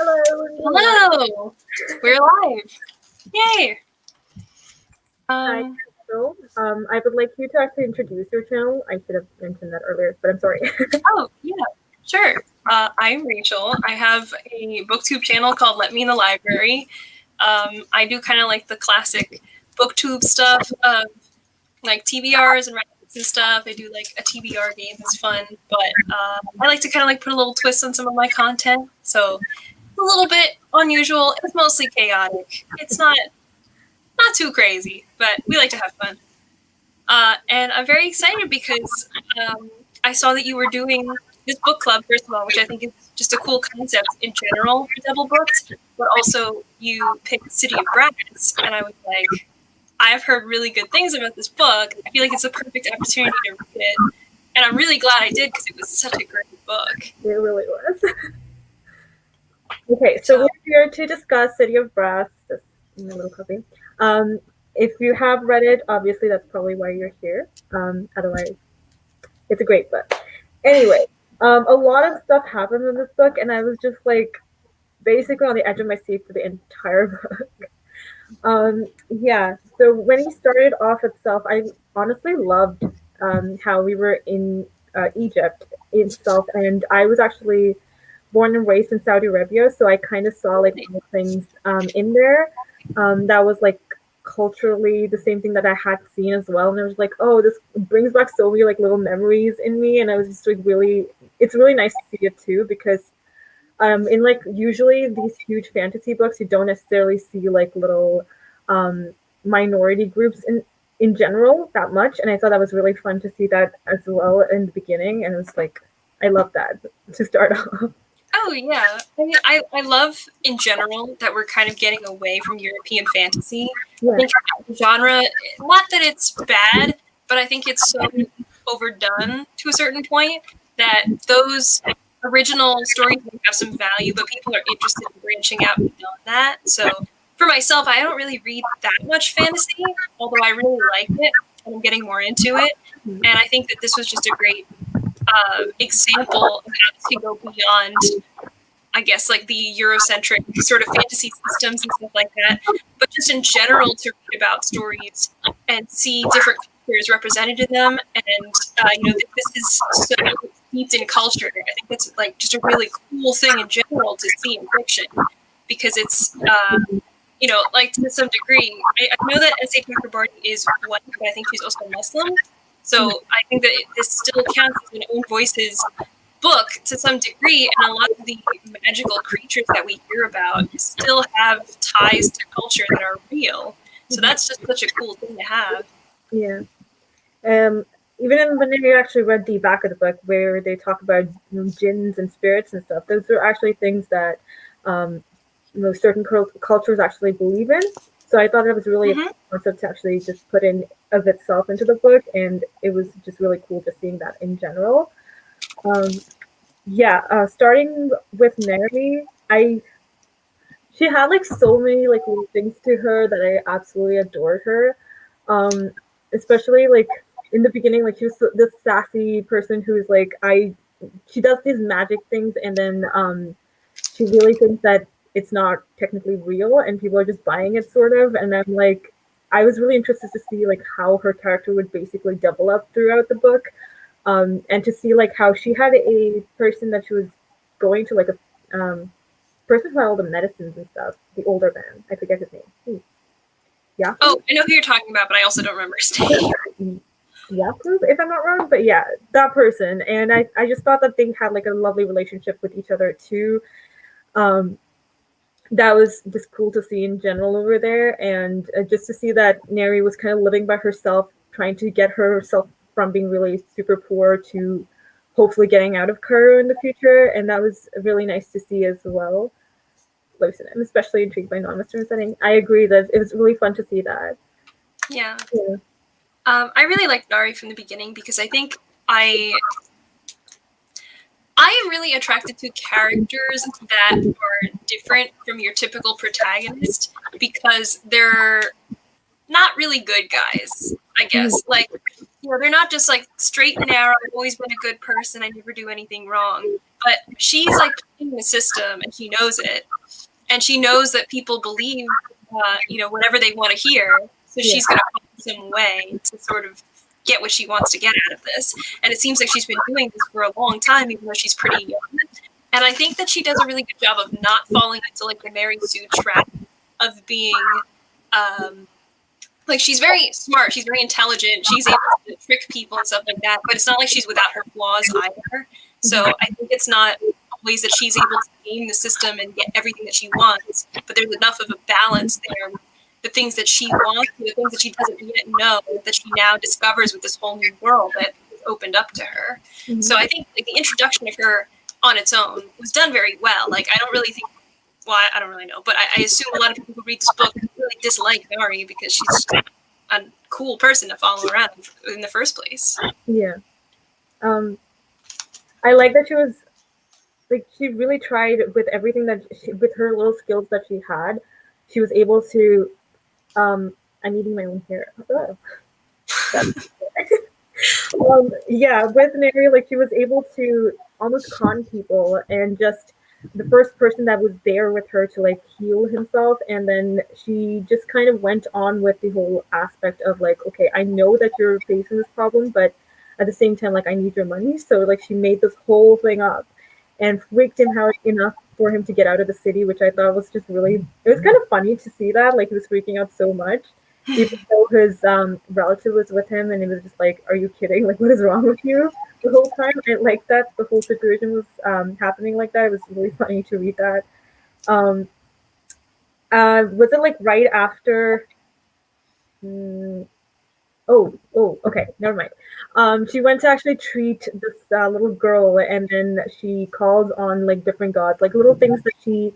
Hello. Hello. We're live. Yay. Hi. So, I would like you to actually introduce your channel. I should have mentioned that earlier, but I'm sorry. Oh, yeah, sure. I'm Rachel. I have a booktube channel called Let Me in the Library. I do kind of like the classic booktube stuff of like TBRs and rankings and stuff. I do like a TBR game that's fun, but I like to kind of like put a little twist on some of my content. So it's a little bit unusual. It's mostly chaotic. It's not too crazy, but we like to have fun. And I'm very excited because I saw that you were doing this book club, first of all, which I think is just a cool concept in general for double books, but also you picked City of Brass, and I was like, I've heard really good things about this book. I feel like it's a perfect opportunity to read it, and I'm really glad I did because it was such a great book. It really was. Okay, so we're here to discuss City of Brass. Just a little copy. If you have read it, obviously that's probably why you're here. Otherwise, it's a great book. Anyway, a lot of stuff happens in this book, and I was just like basically on the edge of my seat for the entire book. Yeah, so when he started off itself, I honestly loved how we were in Egypt itself, and I was actually born and raised in Saudi Arabia, so I kind of saw like things in there that was like culturally the same thing that I had seen as well, and I was like, oh, this brings back so many like little memories in me, and I was just like it's really nice to see it too, because in like usually these huge fantasy books you don't necessarily see like little minority groups in general that much, and I thought that was really fun to see that as well in the beginning, and it was like I love that to start off. Oh, yeah. I love, in general, that we're kind of getting away from European fantasy. Yeah. I think the genre, not that it's bad, but I think it's so overdone to a certain point that those original stories have some value, but people are interested in branching out beyond that. So for myself, I don't really read that much fantasy, although I really like it, and I'm getting more into it. And I think that this was just a great example of how to go beyond, I guess, like the Eurocentric sort of fantasy systems and stuff like that, but just in general to read about stories and see different cultures represented in them. And this is so steeped in culture. I think that's like just a really cool thing in general to see in fiction, because it's like to some degree. I know that S.A. Chakraborty is white, but I think she's also Muslim. So I think that this still counts as an own voices book to some degree, and a lot of the magical creatures that we hear about still have ties to culture that are real. So that's just such a cool thing to have. Yeah. Even when you actually read the back of the book where they talk about jinns and spirits and stuff, those are actually things that certain cultures actually believe in. So I thought it was really a concept to actually just put in of itself into the book, and it was just really cool just seeing that in general. Starting with Mary, she had like so many like little things to her that I absolutely adored her. Especially like in the beginning, like she was this sassy person who's like she does these magic things, and then she really thinks that it's not technically real and people are just buying it sort of, and I'm like, I was really interested to see like how her character would basically develop throughout the book, and to see like how she had a person that she was going to, like a person who had all the medicines and stuff, the older man, I forget his name. Yeah. Oh, I know who you're talking about, but I also don't remember his name. Yakub, if I'm not wrong, but yeah, that person, and I just thought that they had like a lovely relationship with each other too. That was just cool to see in general over there, and just to see that Neri was kind of living by herself, trying to get herself from being really super poor to hopefully getting out of Cairo in the future, and that was really nice to see as well. I'm especially intrigued by non-Western setting. I agree that it was really fun to see that. Yeah. I really liked Nari from the beginning because I think I am really attracted to characters that are different from your typical protagonist because they're not really good guys, I guess. Like, they're not just like straight and narrow, I've always been a good person, I never do anything wrong. but she's like playing the system, and she knows it, and she knows that people believe, whatever they want to hear. So she's going to find some way to sort of get what she wants to get out of this. And it seems like she's been doing this for a long time, even though she's pretty young. And I think that she does a really good job of not falling into like the Mary Sue trap of being, like, she's very smart, she's very intelligent, she's able to trick people and stuff like that, but it's not like she's without her flaws either. So I think it's not ways that she's able to game the system and get everything that she wants, but there's enough of a balance there. The things that she wants, the things that she doesn't yet know, that she now discovers with this whole new world that is opened up to her. Mm-hmm. So I think like the introduction of her on its own was done very well. Like, I don't really think, well, I don't really know, but I assume a lot of people who read this book really dislike Nari because she's a cool person to follow around in the first place. Yeah. I like that she was, like, she really tried with everything that with her little skills that she had, she was able to, I'm eating my own hair. Oh. Yeah, with Nari, like, she was able to almost con people, and just the first person that was there with her to like heal himself, and then she just kind of went on with the whole aspect of like, okay, I know that you're facing this problem, but at the same time, like, I need your money. So like she made this whole thing up and freaked him out enough for him to get out of the city, which I thought was just really, it was kind of funny to see that, like, he was freaking out so much, even though his relative was with him, and it was just like, are you kidding? Like, what is wrong with you? The whole time. And like that, the whole situation was happening like that. It was really funny to read that. Was it like right after? Okay, never mind. She went to actually treat this little girl, and then she calls on like different gods, like little things that she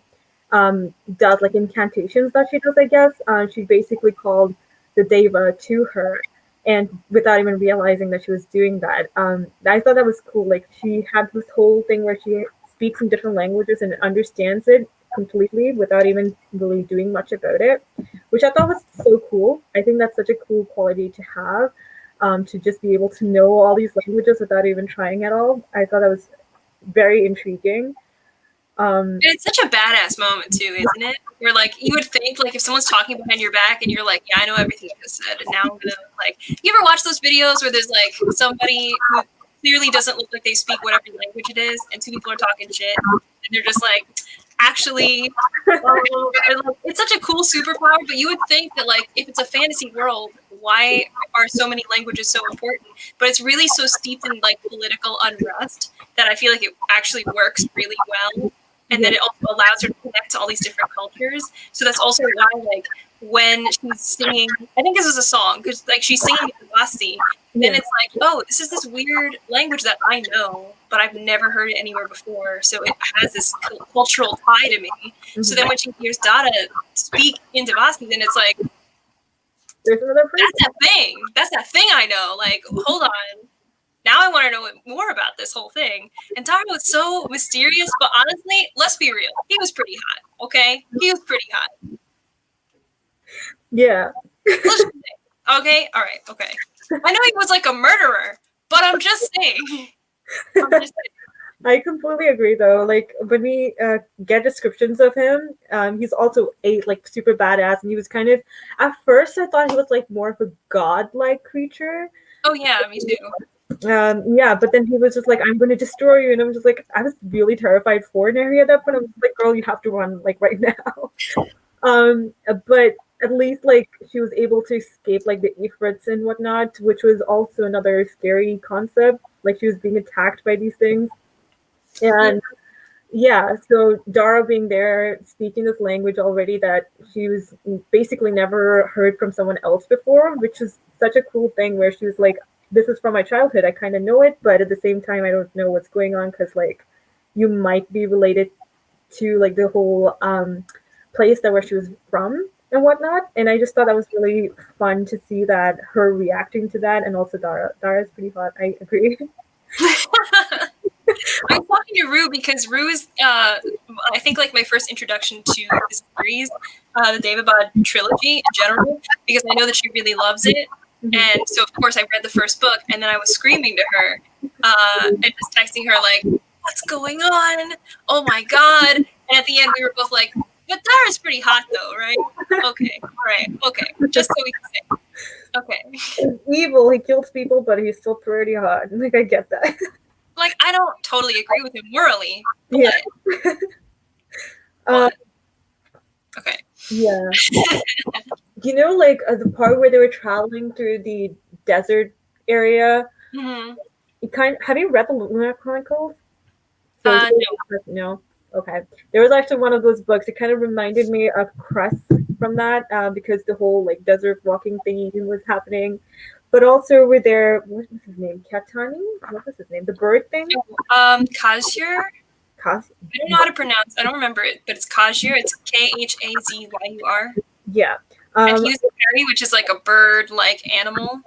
does, like incantations that she does, I guess. She basically called the Deva to her, and without even realizing that she was doing that. I thought that was cool. Like, she had this whole thing where she speaks in different languages and understands it completely without even really doing much about it, which I thought was so cool. I think that's such a cool quality to have, to just be able to know all these languages without even trying at all. I thought that was very intriguing. It's such a badass moment too, isn't it? Where like you would think like if someone's talking behind your back and you're like, yeah, I know everything you just said, and now I'm gonna like. You ever watch those videos where there's like somebody who clearly doesn't look like they speak whatever language it is, and two people are talking shit, and they're just like, actually, it's such a cool superpower. But you would think that like if it's a fantasy world, why are so many languages so important? But it's really so steeped in like political unrest that I feel like it actually works really well. And then it also allows her to connect to all these different cultures. So that's also why, like, when she's singing, I think this is a song, because, like, she's singing Devasti, then it's like, oh, this is this weird language that I know, but I've never heard it anywhere before. So it has this cultural tie to me. Mm-hmm. So then when she hears Dada speak in Devasti, then it's like, there's another person. That's that thing. That's that thing I know. Like, hold on. Now I want to know more about this whole thing. And Dara was so mysterious, but honestly, let's be real. He was pretty hot, okay? He was pretty hot. Yeah. Okay? All right, okay. I know he was like a murderer, but I'm just saying. I completely agree, though. Like, when we get descriptions of him, he's also like super badass, and he was kind of, at first I thought he was like more of a god-like creature. Oh yeah, me too. Yeah, but then he was just like, I'm going to destroy you, and I'm just like, I was really terrified for Nari at that point. I was like, girl, you have to run like right now. But at least like she was able to escape like the Ifrits and whatnot, which was also another scary concept. Like, she was being attacked by these things. And yeah, so Dara being there, speaking this language already that she was basically never heard from someone else before, which was such a cool thing, where she was like, this is from my childhood, I kind of know it, but at the same time I don't know what's going on, because like you might be related to like the whole place that where she was from and whatnot. And I just thought that was really fun to see that, her reacting to that. And also Dara's pretty hot, I agree. I'm talking to Rue because Rue is, I think, like my first introduction to this series, the Daevabad trilogy in general, because I know that she really loves it. Mm-hmm. And so, of course, I read the first book, and then I was screaming to her and just texting her, like, what's going on? Oh my god. And at the end we were both like, but Dara's pretty hot though, right? Okay, all right, okay. Just so we can say. Okay. He's evil, he kills people, but he's still pretty hot. Like, I get that. Like, I don't totally agree with him morally, but, Yeah. but okay. Yeah. You know, like the part where they were traveling through the desert area. Mm-hmm. Have you read the Lunar Chronicles? No. No. Okay. There was actually one of those books. It kind of reminded me of Crust from that because the whole like desert walking thingy was happening. But also with their what was his name? Katani? What was his name? The bird thing? Kazir? I don't know how to pronounce. I don't remember it, but it's Kazir. It's Khazyur. Yeah. And he used a fairy, which is like a bird-like animal.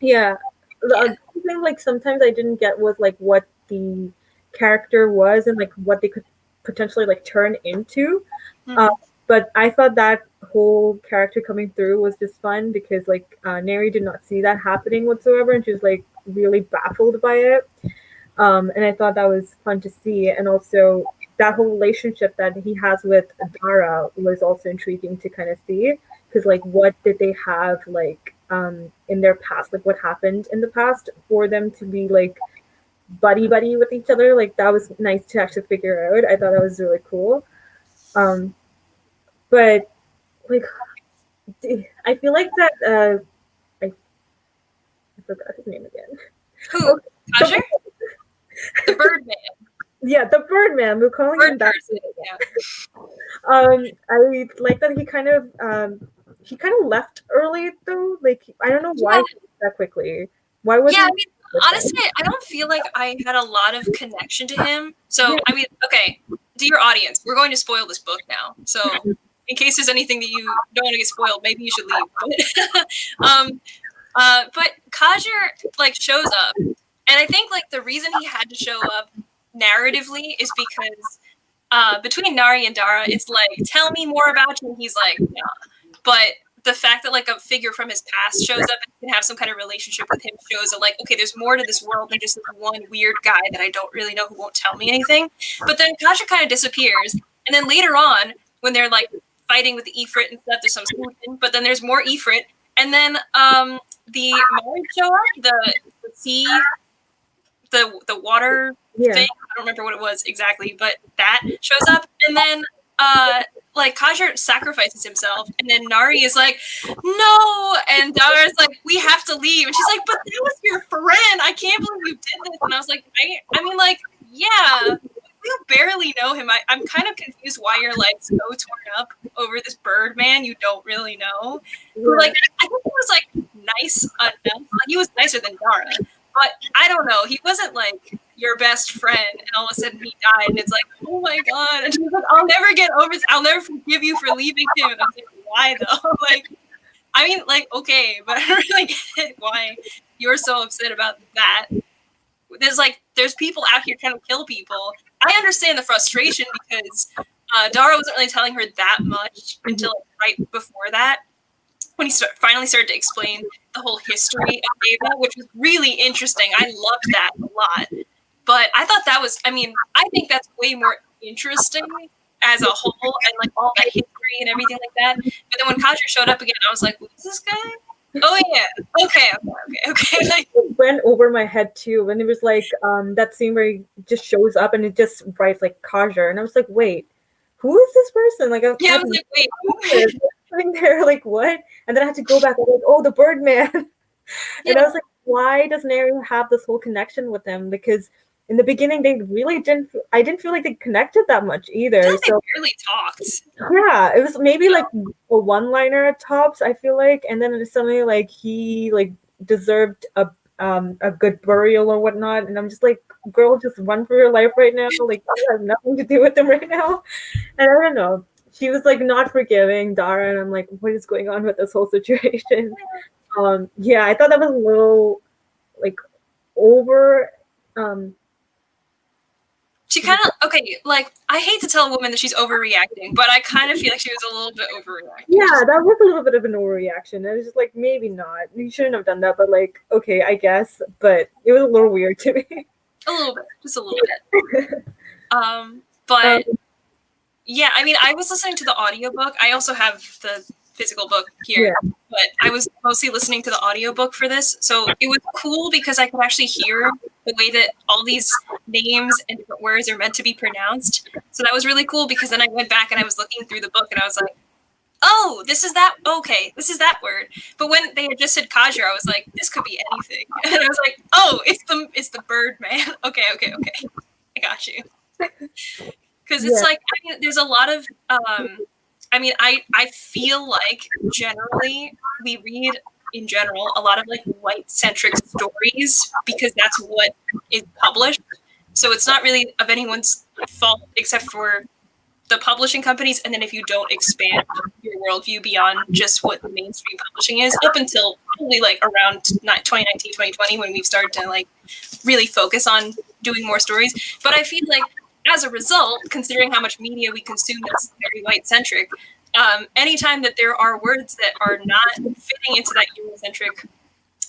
Yeah. The thing like sometimes I didn't get was like what the character was and like what they could potentially like turn into. Mm-hmm. But I thought that whole character coming through was just fun because like Neri did not see that happening whatsoever, and she was like really baffled by it. And I thought that was fun to see, and also that whole relationship that he has with Dara was also intriguing to kind of see because like what did they have like in their past, like what happened in the past for them to be like buddy with each other. Like that was nice to actually figure out. I thought that was really cool. But like I feel like that I forgot his name again. Who? Kazir? The Birdman. Yeah, the Birdman. We're calling him that. Yeah. I like that he kind of left early though. Like I don't know why that quickly. Why was I mean, honestly, I don't feel like I had a lot of connection to him. So I mean, okay, dear audience, we're going to spoil this book now. So in case there's anything that you don't want to get spoiled, maybe you should leave. But Kazir like shows up, and I think like the reason he had to show up narratively is because between Nari and Dara, it's like, tell me more about you, and he's like, yeah. But the fact that like a figure from his past shows up and can have some kind of relationship with him shows that like, okay, there's more to this world than just like one weird guy that I don't really know who won't tell me anything. But then Kazir kind of disappears, and then later on when they're like fighting with the Ifrit and stuff, there's some solution, but then there's more Ifrit, and then the Mari show up, the sea, the water thing. I don't remember what it was exactly, but that shows up, and then like Kazir sacrifices himself, and then Nari is like, no, and Dara's like, we have to leave, and she's like, but that was your friend, I can't believe you did this. And I was like, I mean, like, yeah, you barely know him. I'm kind of confused why you're like so torn up over this Birdman you don't really know. Like, I think he was like nice enough. Like, he was nicer than Dara, but I don't know. He wasn't like your best friend, and all of a sudden he died, and it's like, oh my god. And she's like, I'll never get over this. I'll never forgive you for leaving him. And I was like, why though? Like, I mean, like, okay, but I don't really get why you're so upset about that. There's people out here trying to kill people. I understand the frustration because Dara wasn't really telling her that much until right before that, when he finally started to explain the whole history of Ava, which was really interesting. I loved that a lot. But I thought that was, I mean, I think that's way more interesting as a whole, and like all that history and everything like that. But then when Kazir showed up again, I was like, who's this guy? Oh yeah, okay. Like, it went over my head too when it was like that scene where he just shows up and it just writes like Kazir, and I was like, wait, who is this person? Like, I was like, wait, who is sitting there? Like, what? And then I had to go back. I was like, oh, the Birdman. And I was like, why does Neri have this whole connection with him? Because in the beginning, they really didn't. I didn't feel like they connected that much either. They barely talked. Yeah, it was maybe like a one-liner at tops, I feel like, and then it's suddenly like he like deserved a good burial or whatnot, and I'm just like, girl, just run for your life right now. Like, I have nothing to do with him right now, and I don't know. She was like not forgiving Dara, and I'm like, what is going on with this whole situation? Yeah, I thought that was a little like over. She kind of, okay, like, I hate to tell a woman that she's overreacting, but I kind of feel like she was a little bit overreacting. Yeah, that was a little bit of an overreaction. I was just like, maybe not. You shouldn't have done that, but like, okay, I guess. But it was a little weird to me. A little bit, just a little bit. But yeah, I mean, I was listening to the audiobook. I also have the physical book here, but I was mostly listening to the audiobook for this. So it was cool because I could actually hear the way that all these names and different words are meant to be pronounced. So that was really cool because then I went back and I was looking through the book and I was like, oh, this is that. Okay, this is that word. But when they had just said Kajir, I was like, this could be anything. And I was like, oh, it's the bird man. Okay. I got you. Because it's like, I mean, there's a lot of, I mean, I feel like generally we read in general a lot of like white centric stories because that's what is published. So it's not really of anyone's fault except for the publishing companies. And then if you don't expand your worldview beyond just what the mainstream publishing is, up until probably like around 2019, 2020, when we've started to like really focus on doing more stories. But I feel like as a result, considering how much media we consume that's very white-centric, anytime that there are words that are not fitting into that Eurocentric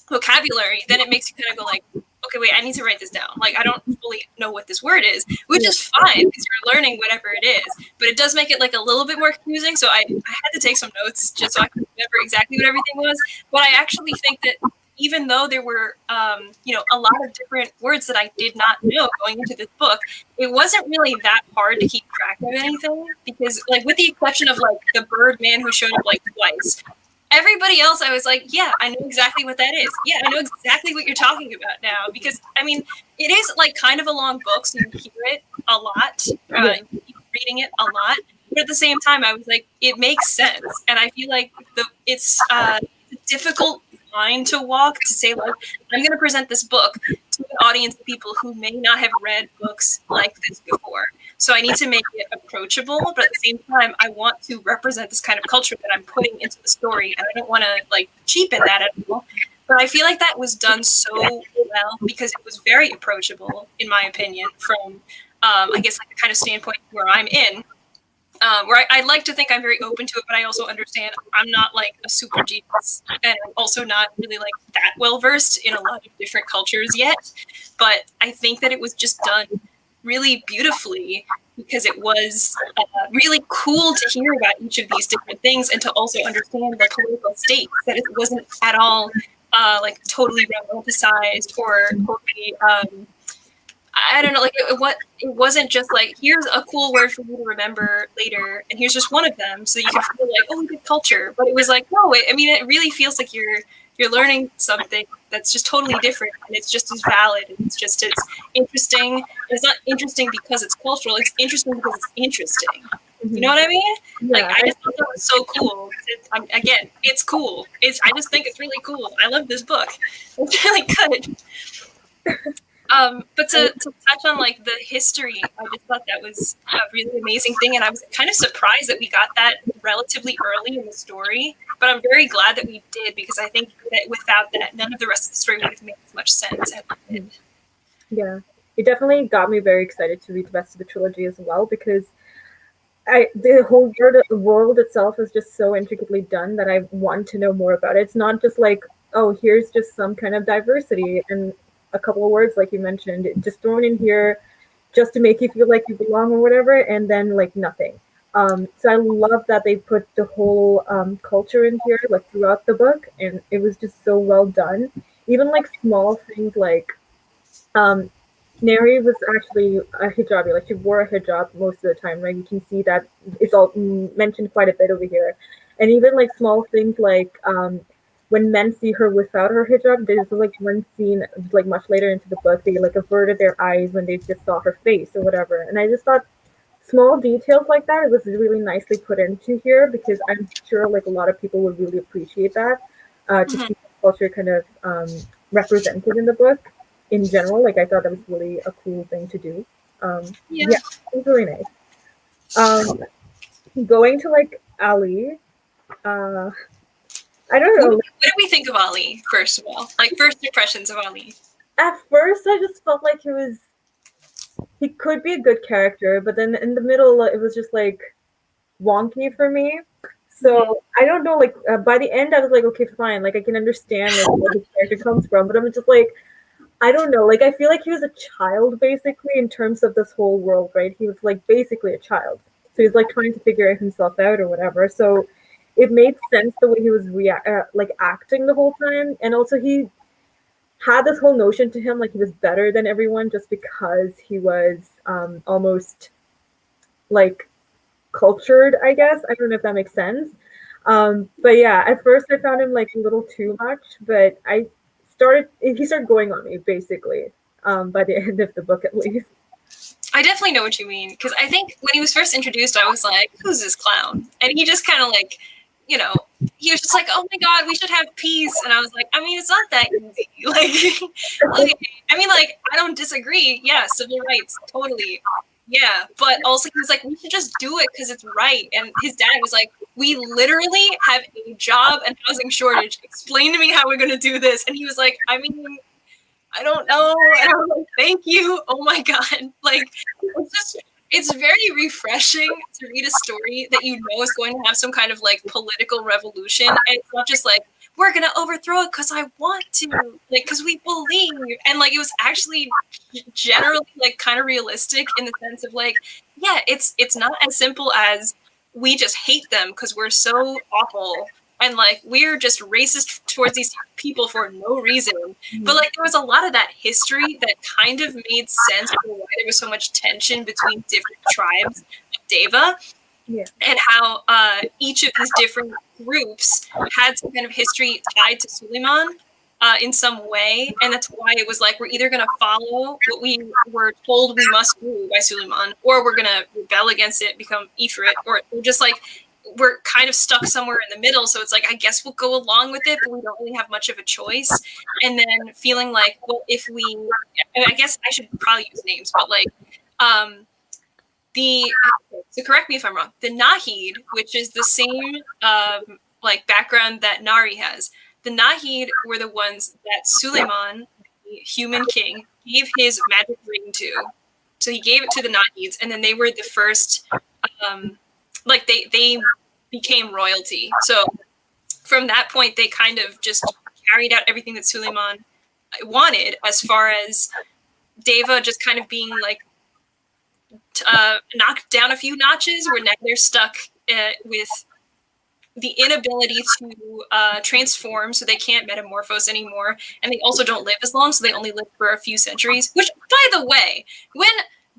vocabulary, then it makes you kind of go like, okay, wait, I need to write this down. Like, I don't fully know what this word is, which is fine because you're learning whatever it is. But it does make it like a little bit more confusing. So I had to take some notes just so I could remember exactly what everything was. But I actually think that even though there were, a lot of different words that I did not know going into this book, it wasn't really that hard to keep track of anything because, like, with the exception of like the bird man who showed up like twice, everybody else, I was like, yeah, I know exactly what that is. Yeah, I know exactly what you're talking about now because, I mean, it is like kind of a long book, so you hear it a lot, you keep reading it a lot, but at the same time, I was like, it makes sense, and I feel like it's a difficult line to walk to say like I'm going to present this book to an audience of people who may not have read books like this before. So I need to make it approachable, but at the same time, I want to represent this kind of culture that I'm putting into the story, and I don't want to like cheapen that at all. But I feel like that was done so well because it was very approachable, in my opinion, from I guess like the kind of standpoint where I'm in. Where I like to think I'm very open to it, but I also understand I'm not like a super genius, and I'm also not really like that well versed in a lot of different cultures yet. But I think that it was just done really beautifully because it was really cool to hear about each of these different things and to also understand the political stakes, that it wasn't at all like totally romanticized or totally I don't know, like it wasn't just like here's a cool word for you to remember later, and here's just one of them, so you can feel like oh, good culture. But it was like no, I mean, it really feels like you're learning something that's just totally different, and it's just as valid, and it's interesting. And it's not interesting because it's cultural; it's interesting because it's interesting. You know what I mean? Yeah. Like I just thought that was so cool. Again, it's cool. I just think it's really cool. I love this book. It's really good. But to touch on like the history, I just thought that was a really amazing thing, and I was kind of surprised that we got that relatively early in the story. But I'm very glad that we did because I think that without that, none of the rest of the story would have made as much sense as it did. Yeah, it definitely got me very excited to read the rest of the trilogy as well because the whole world itself is just so intricately done that I want to know more about it. It's not just like, oh, here's just some kind of diversity and a couple of words like you mentioned, just thrown in here just to make you feel like you belong or whatever, and then like nothing. So I love that they put the whole culture in here like throughout the book, and it was just so well done. Even like small things like Neri was actually a hijabi, like she wore a hijab most of the time, right? You can see that it's all mentioned quite a bit over here. And even like small things like when men see her without her hijab, there's like one scene like much later into the book, they like averted their eyes when they just saw her face or whatever. And I just thought small details like that, it was really nicely put into here because I'm sure like a lot of people would really appreciate that to see the culture kind of represented in the book in general. Like I thought that was really a cool thing to do. Yeah, it was really nice. Going to like Ali, I don't know. What do we think of Ali, first of all? Like, first impressions of Ali? At first, I just felt like he could be a good character, but then in the middle, it was just, like, wonky for me. So, I don't know, like, by the end, I was like, okay, fine. Like, I can understand like, where his character comes from, but I'm just like, I don't know. Like, I feel like he was a child, basically, in terms of this whole world, right? He was, like, basically a child. So he's, like, trying to figure himself out or whatever. So it made sense the way he was like, acting the whole time. And also he had this whole notion to him, like, he was better than everyone just because he was almost, like, cultured, I guess. I don't know if that makes sense. But yeah, at first I found him, like, a little too much, but he started going on me, basically, by the end of the book, at least. I definitely know what you mean, because I think when he was first introduced, I was like, who's this clown? And he just kind of like, you know, he was just like, oh my god, we should have peace. And I was like, I mean, it's not that easy. Like, okay. I mean, like, I don't disagree. Yeah, civil rights, totally. Yeah, but also he was like, we should just do it because it's right. And his dad was like, we literally have a job and housing shortage. Explain to me how we're going to do this. And he was like, I mean, I don't know. And I was like, thank you. Oh my god. Like, it's very refreshing to read a story that you know is going to have some kind of like political revolution. And it's not just like, we're going to overthrow it because I want to, like, because we believe. And like, it was actually generally like kind of realistic in the sense of like, yeah, it's not as simple as we just hate them because we're so awful. And like, we're just racist towards these people for no reason. But like, there was a lot of that history that kind of made sense for why there was so much tension between different tribes of Deva. Yeah. And how each of these different groups had some kind of history tied to Suleiman in some way. And that's why it was like, we're either going to follow what we were told we must do by Suleiman, or we're going to rebel against it, become Ifrit, or just like, we're kind of stuck somewhere in the middle. So it's like, I guess we'll go along with it, but we don't really have much of a choice. And then feeling like, well, if we, I guess I should probably use names, but like, so correct me if I'm wrong, the Nahid, which is the same like background that Nari has, the Nahid were the ones that Suleiman, the human king, gave his magic ring to. So he gave it to the Nahids, and then they were the first, like they became royalty. So from that point, they kind of just carried out everything that Suleiman wanted, as far as Deva just kind of being like knocked down a few notches, where now they're stuck with the inability to transform, so they can't metamorphose anymore, and they also don't live as long, so they only live for a few centuries. Which, by the way, when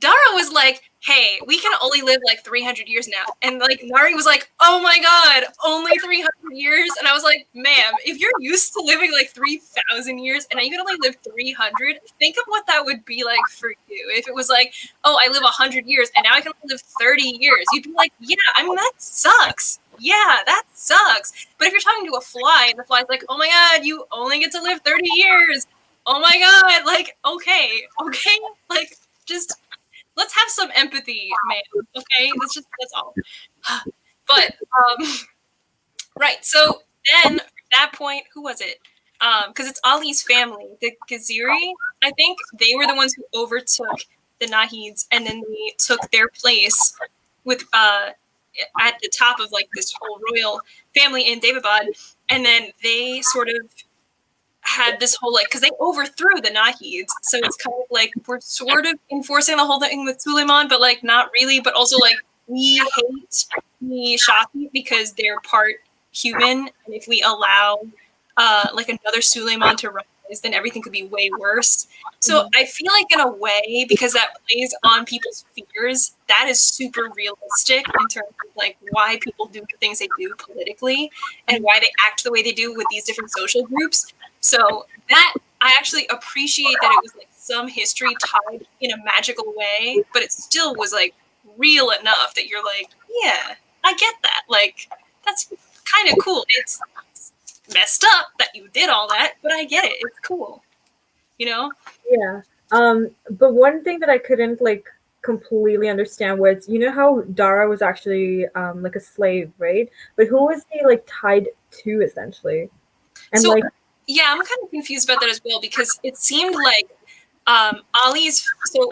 Dara was like, hey, we can only live like 300 years now, and like Nari was like, oh my god, only 300 years? And I was like, ma'am, if you're used to living like 3,000 years and you can only live 300, think of what that would be like for you. If it was like, oh, I live 100 years and now I can only live 30 years, you'd be like, yeah, I mean, that sucks. Yeah, that sucks. But if you're talking to a fly and the fly's like, oh my god, you only get to live 30 years. Oh my god, like, okay, like, just let's have some empathy, man. Okay, that's all. But right. So then, from that point, who was it? Because it's Ali's family, the Gaziri. I think they were the ones who overtook the Nahids, and then they took their place with at the top of like this whole royal family in Daevabad, and then they sort of had this whole like, because they overthrew the Nahids, so it's kind of like we're sort of enforcing the whole thing with Suleiman, but like not really. But also like we hate the Shafi because they're part human, and if we allow like another Suleiman to rise, then everything could be way worse. So I feel like in a way, because that plays on people's fears, that is super realistic in terms of like why people do the things they do politically and why they act the way they do with these different social groups. So that I actually appreciate that it was like some history tied in a magical way, but it still was like real enough that you're like, yeah, I get that. Like, that's kind of cool. It's messed up that you did all that, but I get it. It's cool. You know? Yeah. But one thing that I couldn't like completely understand was, you know how Dara was actually like a slave, right? But who was he like tied to essentially? And so, like, yeah, I'm kind of confused about that as well, because it seemed like Ali's, so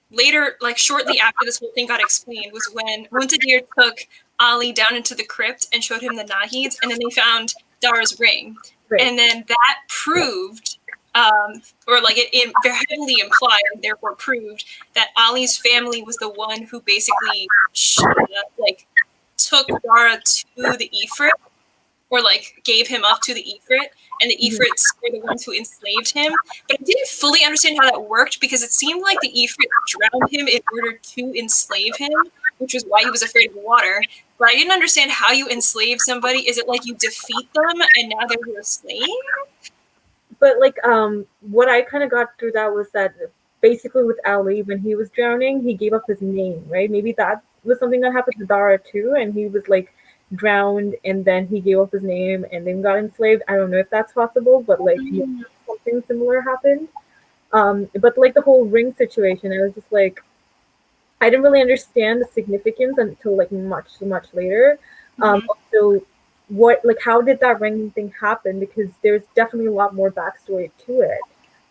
later, like shortly after this whole thing got explained, was when Muntadir took Ali down into the crypt and showed him the Nahids, and then they found Dara's ring. Right. And then that proved or like it very heavily implied and therefore proved that Ali's family was the one who basically like took Dara to the Ifrit, or like gave him up to the Ifrit, and the Ifrits were the ones who enslaved him. But I didn't fully understand how that worked because it seemed like the Ifrit drowned him in order to enslave him, which was why he was afraid of water. But I didn't understand how you enslave somebody. Is it like you defeat them and now they're your slave? But like what I kind of got through that was that basically with Ali, when he was drowning, he gave up his name, right? Maybe that was something that happened to Dara too, and he was like drowned and then he gave up his name and then got enslaved. I don't know if that's possible, but like something similar happened. But like the whole ring situation, I was just like, I didn't really understand the significance until like much later. Also, what like how did that ring thing happen? Because there's definitely a lot more backstory to it,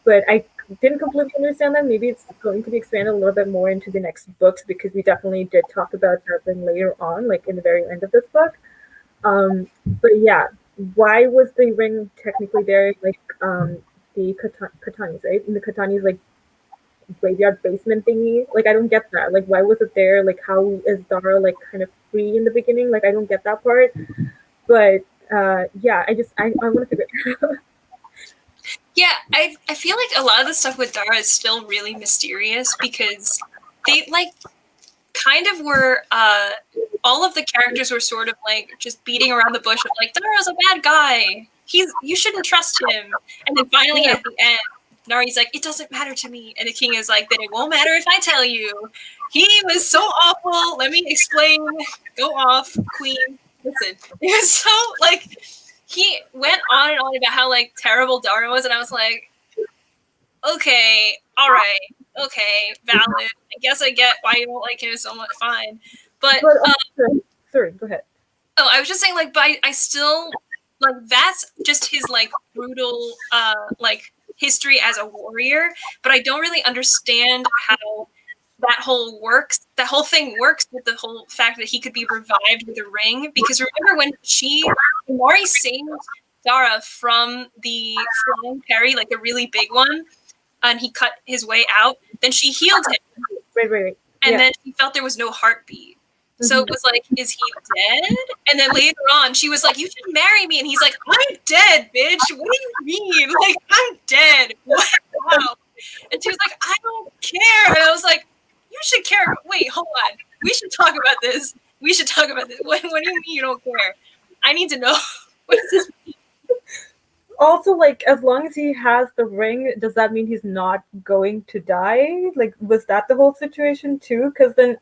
but I didn't completely understand that. Maybe it's going to be expanded a little bit more into the next books because we definitely did talk about that thing later on, like in the very end of this book. But yeah, why was the ring technically there? Like the Katanis, right? In the Katanis, like graveyard basement thingy. Like I don't get that. Like why was it there? Like how is Dara like kind of free in the beginning? Like I don't get that part. But yeah, I want to figure it out. Yeah, I feel like a lot of the stuff with Dara is still really mysterious because they like kind of were all of the characters were sort of like just beating around the bush of like Dara's a bad guy. You shouldn't trust him. And then finally at the end, Nari's like, it doesn't matter to me. And the king is like, then it won't matter if I tell you. He was so awful. Let me explain. Go off, queen. Listen. It was so like he went on and on about how like terrible Dara was, and I was like, okay, all right, okay, valid. I guess I get why you don't like him so much. Fine, but sorry, go ahead. Oh, I was just saying, like, but I still like that's just his like brutal like history as a warrior, but I don't really understand how that whole thing works with the whole fact that he could be revived with a ring. Because remember when Mari saved Dara from the flying Perry, like the really big one, and he cut his way out, then she healed him. Right. And then he felt there was no heartbeat. So it was like, is he dead? And then later on, she was like, you should marry me. And he's like, I'm dead, bitch. What do you mean? Like, I'm dead. What? Wow. And she was like, I don't care. And I was like, you should care. Wait, hold on. We should talk about this. What do you mean you don't care? I need to know. What does this mean? Also, like, as long as he has the ring, does that mean he's not going to die? Like, was that the whole situation too? Because then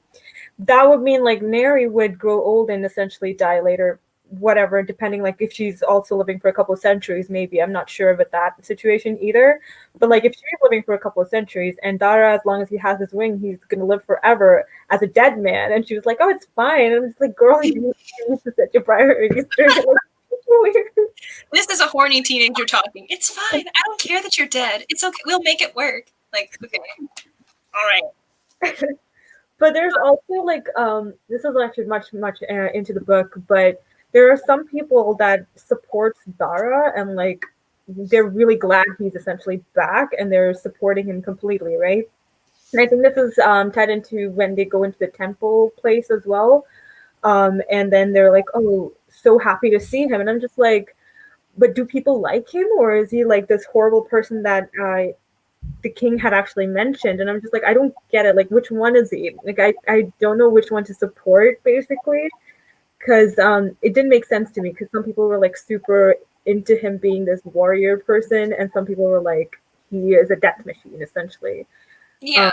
that would mean like Neri would grow old and essentially die later, whatever, depending like if she's also living for a couple of centuries, maybe. I'm not sure about that situation either. But like if she's living for a couple of centuries and Dara, as long as he has his ring, he's gonna live forever as a dead man. And she was like, oh, it's fine. And I'm just like, girl, you need to set your priorities straight. Like, weird. This is a horny teenager talking. It's fine. I don't care that you're dead. It's okay. We'll make it work. Like, okay. All right. But there's also like this is actually much into the book, but there are some people that supports Dara and like they're really glad he's essentially back and they're supporting him completely, right? And I think this is tied into when they go into the temple place as well, and then they're like, oh, so happy to see him, and I'm just like, but do people like him, or is he like this horrible person that the king had actually mentioned? And I'm just like, I don't get it. Like, which one is he? Like, I don't know which one to support, basically, because it didn't make sense to me, because some people were like super into him being this warrior person, and some people were like, he is a death machine, essentially. Yeah.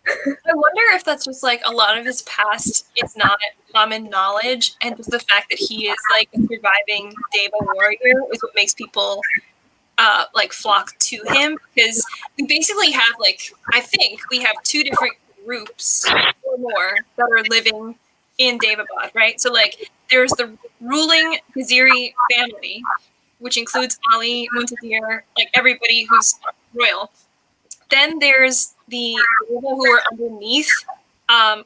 I wonder if that's just like a lot of his past is not common knowledge, and just the fact that he is like a surviving Deva warrior is what makes people like flock to him. Because we basically have like, I think we have two different groups or more that are living in Devabad, right? So like there's the ruling Gaziri family, which includes Ali, Muntazir, like everybody who's royal. Then there's the Deva who are underneath,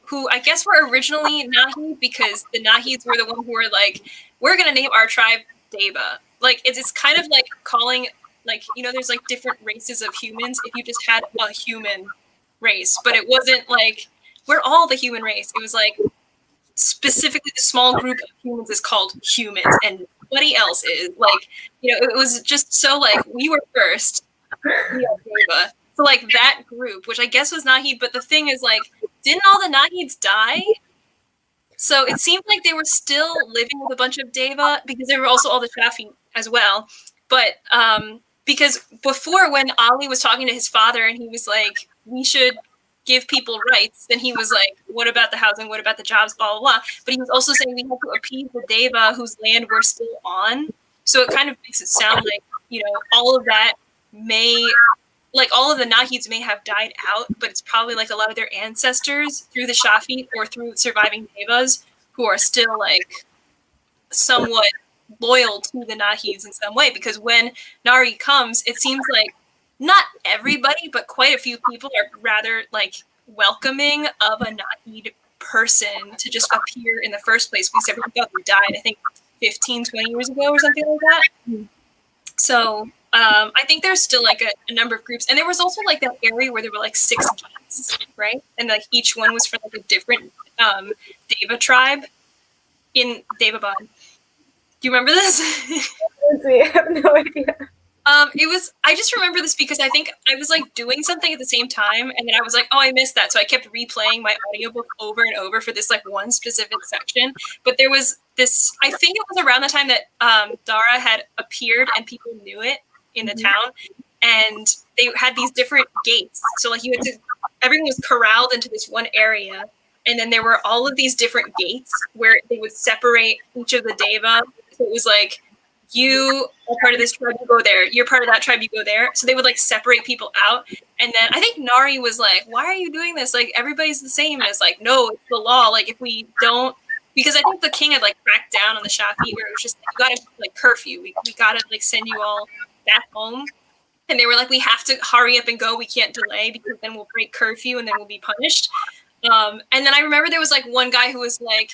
who I guess were originally Nahi, because the Nahis were the one who were like, we're gonna name our tribe Deva. Like it's kind of like calling like, you know, there's like different races of humans if you just had a human race, but it wasn't like we're all the human race. It was like specifically the small group of humans is called humans and nobody else is. Like, you know, it was just so like we were first, we are Deva. So like that group, which I guess was Nahid, but the thing is like, didn't all the Nahids die? So it seemed like they were still living with a bunch of Deva because there were also all the Shafi as well. But because before when Ali was talking to his father and he was like, we should give people rights, then he was like, what about the housing? What about the jobs? Blah, blah, blah. But he was also saying we have to appease the Deva whose land we're still on. So it kind of makes it sound like, you know, all of that may, like all of the Nahids may have died out, but it's probably like a lot of their ancestors through the Shafi or through surviving Devas who are still like somewhat loyal to the Nahids in some way. Because when Nari comes, it seems like not everybody, but quite a few people are rather like welcoming of a Nahid person to just appear in the first place because everyone thought they died, I think 15, 20 years ago or something like that. So I think there's still like a number of groups. And there was also like that area where there were like 6 gates, right? And like each one was for like a different Deva tribe in Devabad. Do you remember this? I have no idea. It was, I just remember this because I think I was like doing something at the same time and then I was like, oh, I missed that. So I kept replaying my audiobook over and over for this like one specific section. But there was this, I think it was around the time that Dara had appeared and people knew it in the town. And they had these different gates. So like you had to, everyone was corralled into this one area. And then there were all of these different gates where they would separate each of the Deva. So it was like, you are part of this tribe, you go there. You're part of that tribe, you go there. So they would like separate people out. And then I think Nari was like, why are you doing this? Like everybody's the same. And it's like, no, it's the law. Like if we don't, because I think the king had like cracked down on the Shafi where it was just, you gotta like curfew. We gotta like send you all back home. And they were like, we have to hurry up and go. We can't delay because then we'll break curfew and then we'll be punished. And then I remember there was like one guy who was like,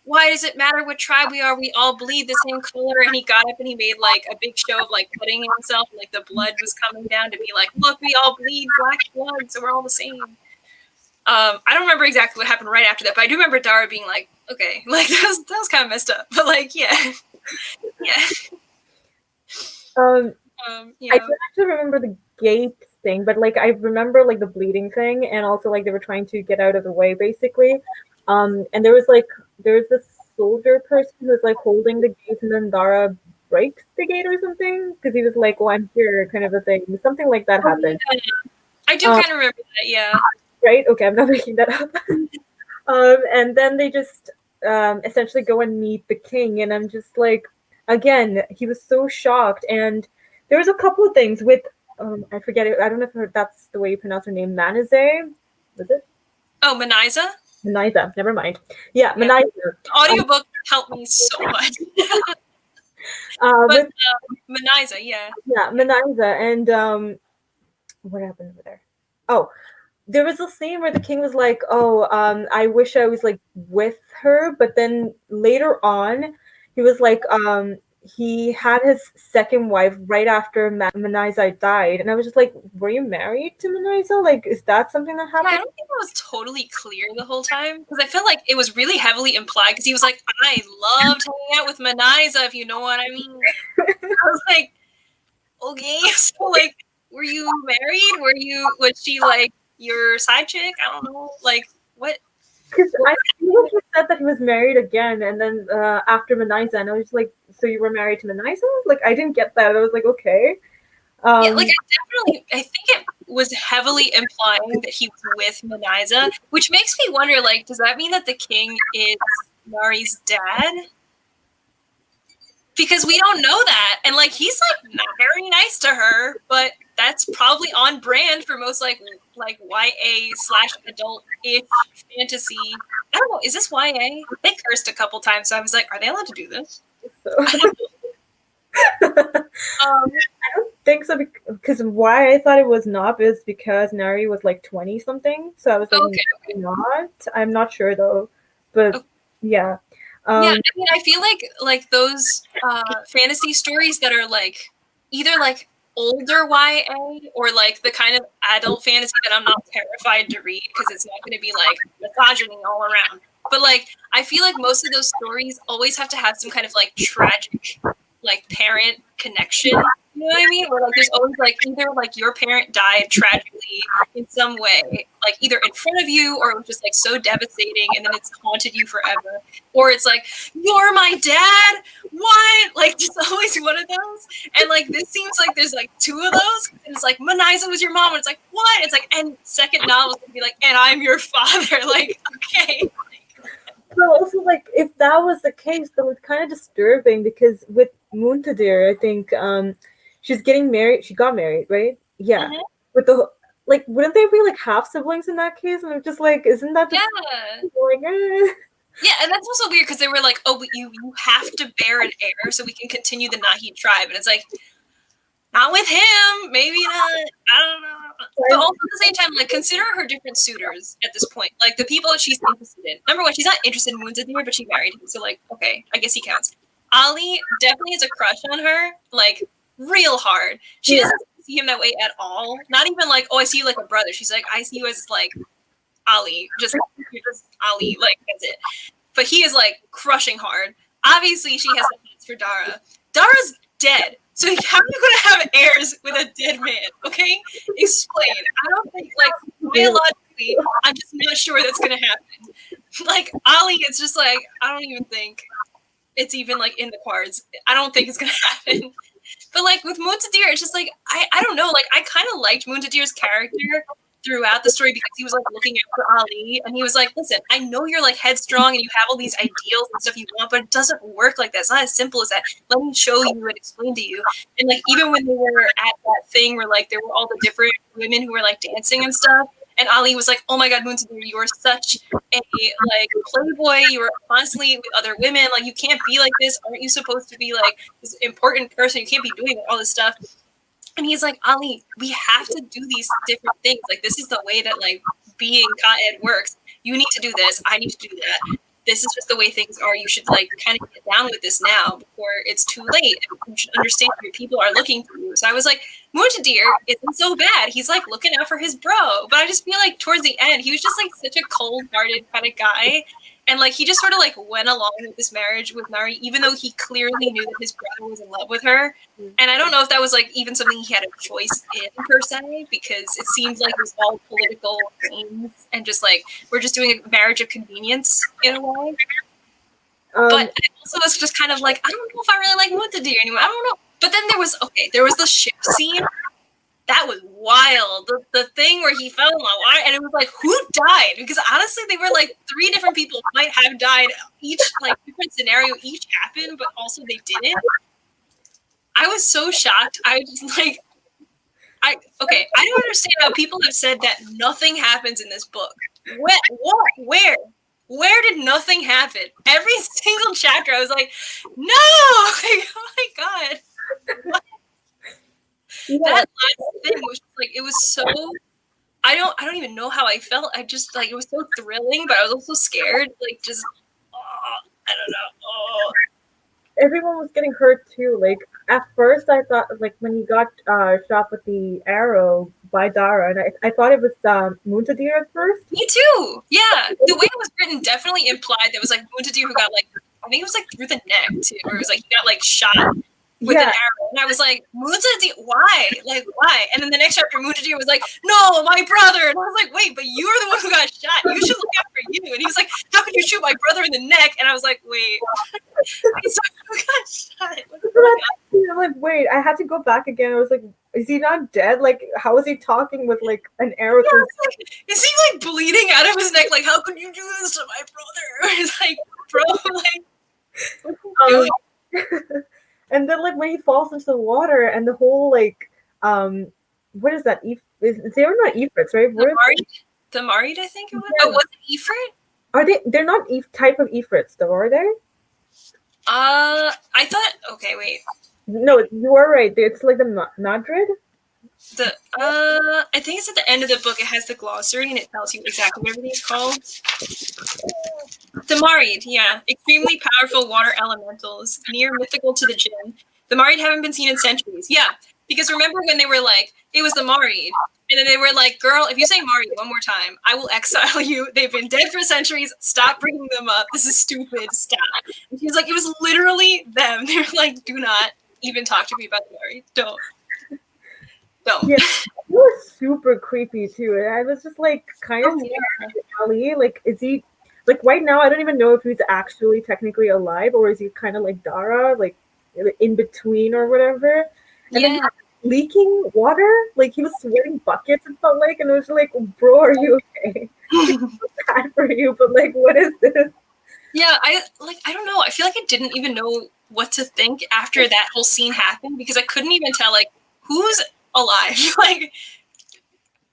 why does it matter what tribe we are? We all bleed the same color. And he got up and he made like a big show of like cutting himself. And, like the blood was coming down to be like, look, we all bleed black blood. So we're all the same. I don't remember exactly what happened right after that, but I do remember Dara being like, okay, like that was kind of messed up, but like, yeah. Yeah. I don't actually remember the gate thing, but like I remember like the bleeding thing, and also like they were trying to get out of the way basically. And there was this soldier person who was like holding the gate, and then Dara breaks the gate or something because he was like, "Oh, I'm here," kind of a thing. Something like that happened. Yeah. I do kind of remember that. Yeah. Right? Okay, I'm not making that up. And then they just essentially go and meet the king, and I'm just like, again, he was so shocked, and there was a couple of things with I forget it. I don't know if that's the way you pronounce her name. Manize, was it? Oh, Maniza? Maniza. Never mind. Yeah, Maniza. The audiobook helped me so much. But Maniza, yeah. Yeah, Maniza. And what happened over there? Oh, there was a scene where the king was like, "Oh, I wish I was like with her," but then later on, he was like, he had his second wife right after Maniza died, and I was just like, "Were you married to Maniza? Like, is that something that happened?" Yeah, I don't think that was totally clear the whole time because I feel like it was really heavily implied because he was like, "I loved hanging out with Maniza, if you know what I mean." I was like, "Okay, so like, were you married? Was she like your side chick? I don't know, like what?" Because I feel like he said that he was married again, and then after Maniza, and I was just like, "So you were married to Maniza?" Like, I didn't get that. I was like, "Okay." Yeah, like I think it was heavily implying that he was with Maniza, which makes me wonder, like, does that mean that the king is Nari's dad? Because we don't know that, and like he's like not very nice to her, but that's probably on brand for most like YA/adult-ish fantasy. I don't know. Is this YA? They cursed a couple times, so I was like, are they allowed to do this? So. I don't think so because why I thought it was not is because Nari was like 20 something, so I was like, okay. Not. I'm not sure though, but okay. Yeah. Yeah, I mean, I feel like those fantasy stories that are like either like older YA or like the kind of adult fantasy that I'm not terrified to read because it's not going to be like misogyny all around. But like I feel like most of those stories always have to have some kind of like tragic like parent connection. You know what I mean? Or like there's always like either like your parent died tragically in some way, like either in front of you or it was just like so devastating and then it's haunted you forever. Or it's like, you're my dad? What? Like just always one of those. And like this seems like there's like two of those. And it's like Maniza was your mom. And it's like, what? It's like, and second novel is gonna be like, and I'm your father. Like, okay. So also, like, if that was the case, then it's kind of disturbing because with Muntadir, I think she's getting married. She got married, right? Yeah. Mhm. With the like, wouldn't they be like half siblings in that case? And I'm just like, isn't that just Yeah. like, Yeah, and that's also weird because they were like, oh, but you have to bear an heir so we can continue the Nahid tribe. And it's like, not with him, maybe not. I don't know. But also at the same time, like consider her different suitors at this point. Like the people that she's interested in. Number one, she's not interested in Munzadir, but she married him. So like, okay, I guess he counts. Ali definitely has a crush on her, like real hard. She Yeah. doesn't see him that way at all. Not even like, oh, I see you like a brother. She's like, I see you as like Ali, just Ali, like that's it. But he is like crushing hard. Obviously, she has the hands for Dara. Dara's dead. So how are you going to have heirs with a dead man? Okay, explain. I don't think like biologically. I'm just not sure that's going to happen. Like Ali, it's just like I don't even think it's even like in the cards. I don't think it's going to happen. But like with Muntadir, it's just like I don't know. Like I kind of liked Muntadir's character throughout the story because he was like looking out for Ali and he was like, listen, I know you're like headstrong and you have all these ideals and stuff you want, but it doesn't work like that. It's not as simple as that. Let me show you and explain to you. And like even when they were at that thing where like there were all the different women who were like dancing and stuff, and Ali was like, oh my god, Muntadir, you are such a like playboy, you are constantly with other women, like you can't be like this. Aren't you supposed to be like this important person? You can't be doing all this stuff. And he's like, Ali, we have to do these different things. Like, this is the way that, like, being Ka-Ed works. You need to do this. I need to do that. This is just the way things are. You should, like, kind of get down with this now before it's too late. You should understand your people are looking for you. So I was like, Muntadir isn't so bad. He's, like, looking out for his bro. But I just feel like towards the end, he was just, like, such a cold-hearted kind of guy. And, like, he just sort of, like, went along with this marriage with Nari, even though he clearly knew that his brother was in love with her. And I don't know if that was, like, even something he had a choice in, per se, because it seemed like it was all political games and just, like, we're just doing a marriage of convenience in a way. But I also was just kind of like, I don't know if I really like Muntadir anymore. I don't know. But then there was the ship scene. That was wild. The thing where he fell in the water, and it was like, who died? Because honestly, they were like 3 different people might have died. Each like different scenario, each happened, but also they didn't. I was so shocked. I was just like, I don't understand how people have said that nothing happens in this book. What? Where? Where did nothing happen? Every single chapter, I was like, no! Like, oh my god. What? Yeah. That last thing was just, like, it was so I don't even know how I felt. I just like it was so thrilling, but I was also scared. Like just I don't know. Oh. Everyone was getting hurt too. Like at first, I thought like when he got shot with the arrow by Dara, and I thought it was Muntadir at first. Me too. Yeah, the way it was written definitely implied there was like Muntadir who got like I think it was like through the neck too, or it was like he got like shot with an arrow. And I was like, Muntadir, why? Like, why? And then the next chapter, Muntadir was like, no, my brother. And I was like, wait, but you're the one who got shot. You should look out for you. And he was like, how could you shoot my brother in the neck? And I was like, wait. He's the one who got shot. I'm like, wait, I had to go back again. I was like, is he not dead? Like, how is he talking with like an arrow? Yeah, like, is he like bleeding out of his neck? Like, how could you do this to my brother? It's like, bro, like, what are you doing? And then like when he falls into the water and the whole like what is that? They were not Ifrits, right? The Marid, I think it was. Yeah. Oh, was it Ifrit? Are they? They're not type of Ifrits, though, are they? I thought. Okay, wait. No, you are right. It's like the Nadrid. I think it's at the end of the book. It has the glossary and it tells you exactly what everything's called. The Marid, yeah, extremely powerful water elementals, near mythical to the Jinn. The Marid haven't been seen in centuries. Yeah, Because remember when they were like, it was the Marid, and then they were like, girl, if you say Marid one more time, I will exile you. They've been dead for centuries. Stop bringing them up. This is stupid. Stop. And she was like, it was literally them. They were like, do not even talk to me about the Marid. Don't. Yeah, it was super creepy too. And I was just like kind of scared of Ali. Like, is he like right now? I don't even know if he's actually technically alive or is he kind of like Dara, like in between or whatever. And then leaking water, like he was sweating buckets and felt like, and it was like, bro, are you okay? It's so bad for you, but like, what is this? Yeah, I don't know. I feel like I didn't even know what to think after that whole scene happened because I couldn't even tell like who's alive. Like,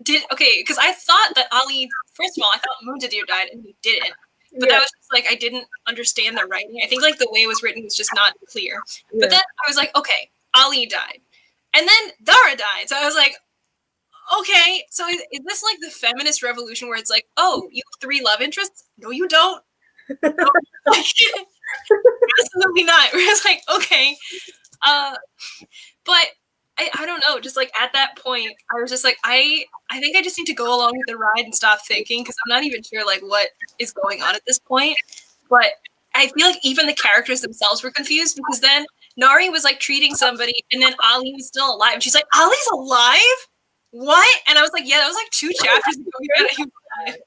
because I thought that Ali. First of all, I thought Muntadir died and he didn't. But that was just like I didn't understand the writing. I think like the way it was written was just not clear. But then I was like, okay, Ali died, and then Dara died. So I was like, okay, so is this like the feminist revolution where it's like, oh, you have 3 love interests? No, you don't. No, absolutely not. Where it's like, okay, but I don't know. Just like at that point, I was just like, I think I just need to go along with the ride and stop thinking because I'm not even sure like what is going on at this point. But I feel like even the characters themselves were confused because then Nari was like treating somebody and then Ali was still alive. And she's like, Ali's alive? What? And I was like, yeah, that was like 2 chapters ago. He was alive.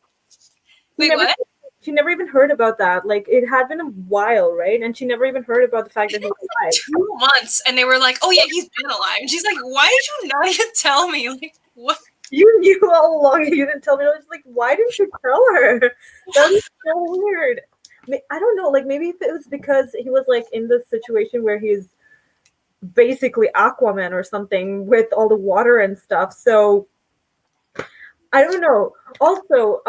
Wait, what? She never even heard about that. Like, it had been a while, right? And she never even heard about the fact that he was alive. 2 months, and they were like, "Oh yeah, he's been alive." And she's like, "Why did you not even tell me? Like, what? You knew all along. You didn't tell me." I was like, "Why didn't you tell her?" That was so weird. I don't know. Like, maybe it was because he was like in this situation where he's basically Aquaman or something with all the water and stuff. So I don't know. Also,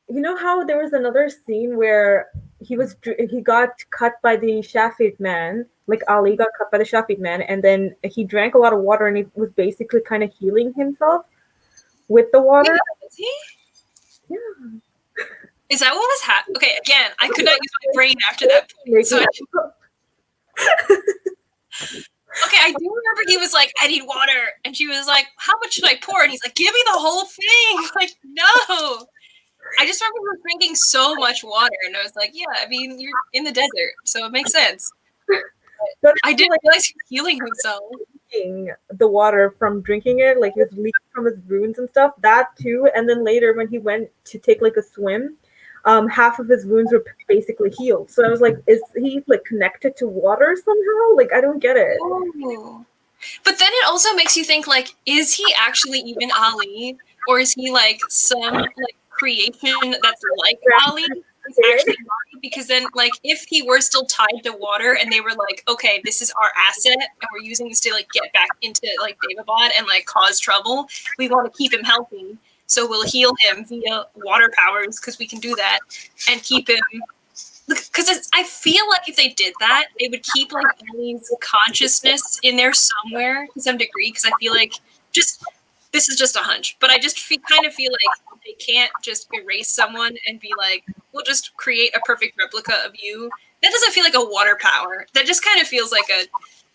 you know how there was another scene where he got cut by the Shafid man, like Ali got cut by the Shafid man, and then he drank a lot of water and he was basically kind of healing himself with the water. Yeah. Is that what was happening? Okay, again, I could not use my brain after that point. So okay, I do remember he was like, I need water. And she was like, how much should I pour? And he's like, give me the whole thing. Like, no. I just remember drinking so much water. And I was like, yeah, I mean, you're in the desert, so it makes sense. But I didn't realize he was healing himself. The water from drinking it, like he was leaking from his wounds and stuff, that too. And then later when he went to take like a swim, half of his wounds were basically healed. So I was like, is he like connected to water somehow? Like, I don't get it. Oh. But then it also makes you think, like, is he actually even Ali? Or is he like some like creation that's like Ali? Is actually Ali? Because then, like, if he were still tied to water and they were like, okay, this is our asset and we're using this to like get back into like Devabad and like cause trouble, we want to keep him healthy. So we'll heal him via water powers because we can do that and keep him. Because I feel like if they did that, they would keep like Ellie's consciousness in there somewhere to some degree. Because I feel like this is just a hunch, but I just kind of feel like they can't just erase someone and be like, we'll just create a perfect replica of you. That doesn't feel like a water power. That just kind of feels like a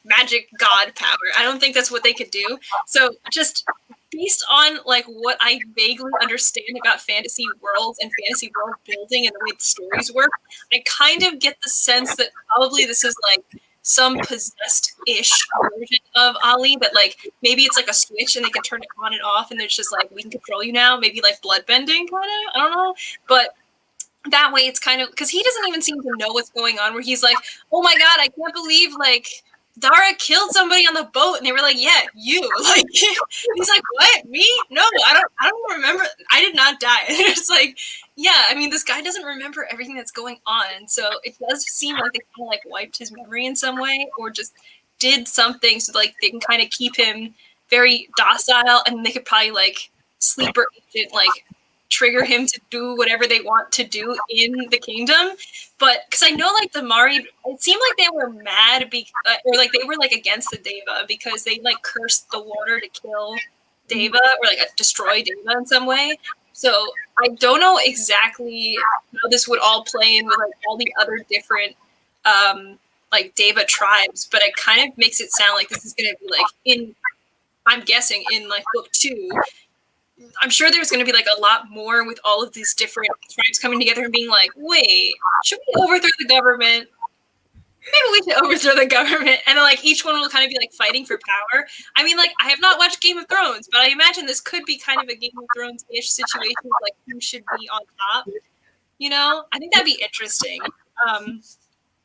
magic god power. I don't think that's what they could do. So just based on like what I vaguely understand about fantasy worlds and fantasy world building and the way the stories work, I kind of get the sense that probably this is like some possessed-ish version of Ali, but like maybe it's like a switch and they can turn it on and off and it's just like, we can control you now, maybe like bloodbending kind of, I don't know, but that way it's kind of, because he doesn't even seem to know what's going on, where he's like, oh my god, I can't believe like Dara killed somebody on the boat, and they were like, yeah, you. Like, he's like, what, me? No, I don't remember. I did not die. And it's like, yeah, I mean, this guy doesn't remember everything that's going on, so it does seem like they kind of like wiped his memory in some way, or just did something so like they can kind of keep him very docile, and they could probably like sleeper agent like trigger him to do whatever they want to do in the kingdom. But because I know like the Mari, it seemed like they were mad or like they were like against the Deva because they like cursed the water to kill Deva or like destroy Deva in some way. So I don't know exactly how this would all play in with like all the other different like Deva tribes, but it kind of makes it sound like this is going to be like in I'm guessing in like book 2, I'm sure there's going to be like a lot more with all of these different tribes coming together and being like, wait, should we overthrow the government? Maybe we should overthrow the government. And then like each one will kind of be like fighting for power. I mean, like, I have not watched Game of Thrones, but I imagine this could be kind of a Game of Thrones-ish situation, like who should be on top. You know, I think that'd be interesting.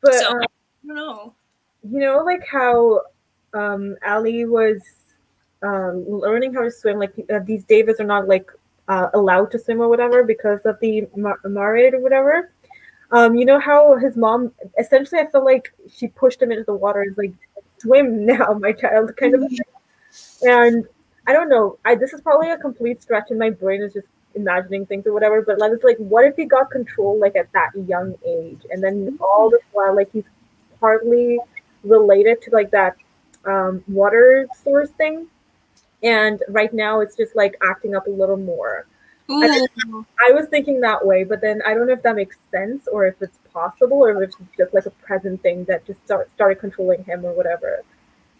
But so I don't know. You know, like how Ali was learning how to swim. Like these Davids are not like allowed to swim or whatever because of the Marid or whatever. You know how his mom essentially, I feel like she pushed him into the water. Is like, swim now, my child, kind of thing. And I don't know. This is probably a complete stretch in my brain. Is just imagining things or whatever. But like, it's like, what if he got control like at that young age, and then all this while like he's partly related to like that water source thing, and right now it's just like acting up a little more. I was thinking that way, but then I don't know if that makes sense or if it's possible or if it's just like a present thing that just started controlling him or whatever.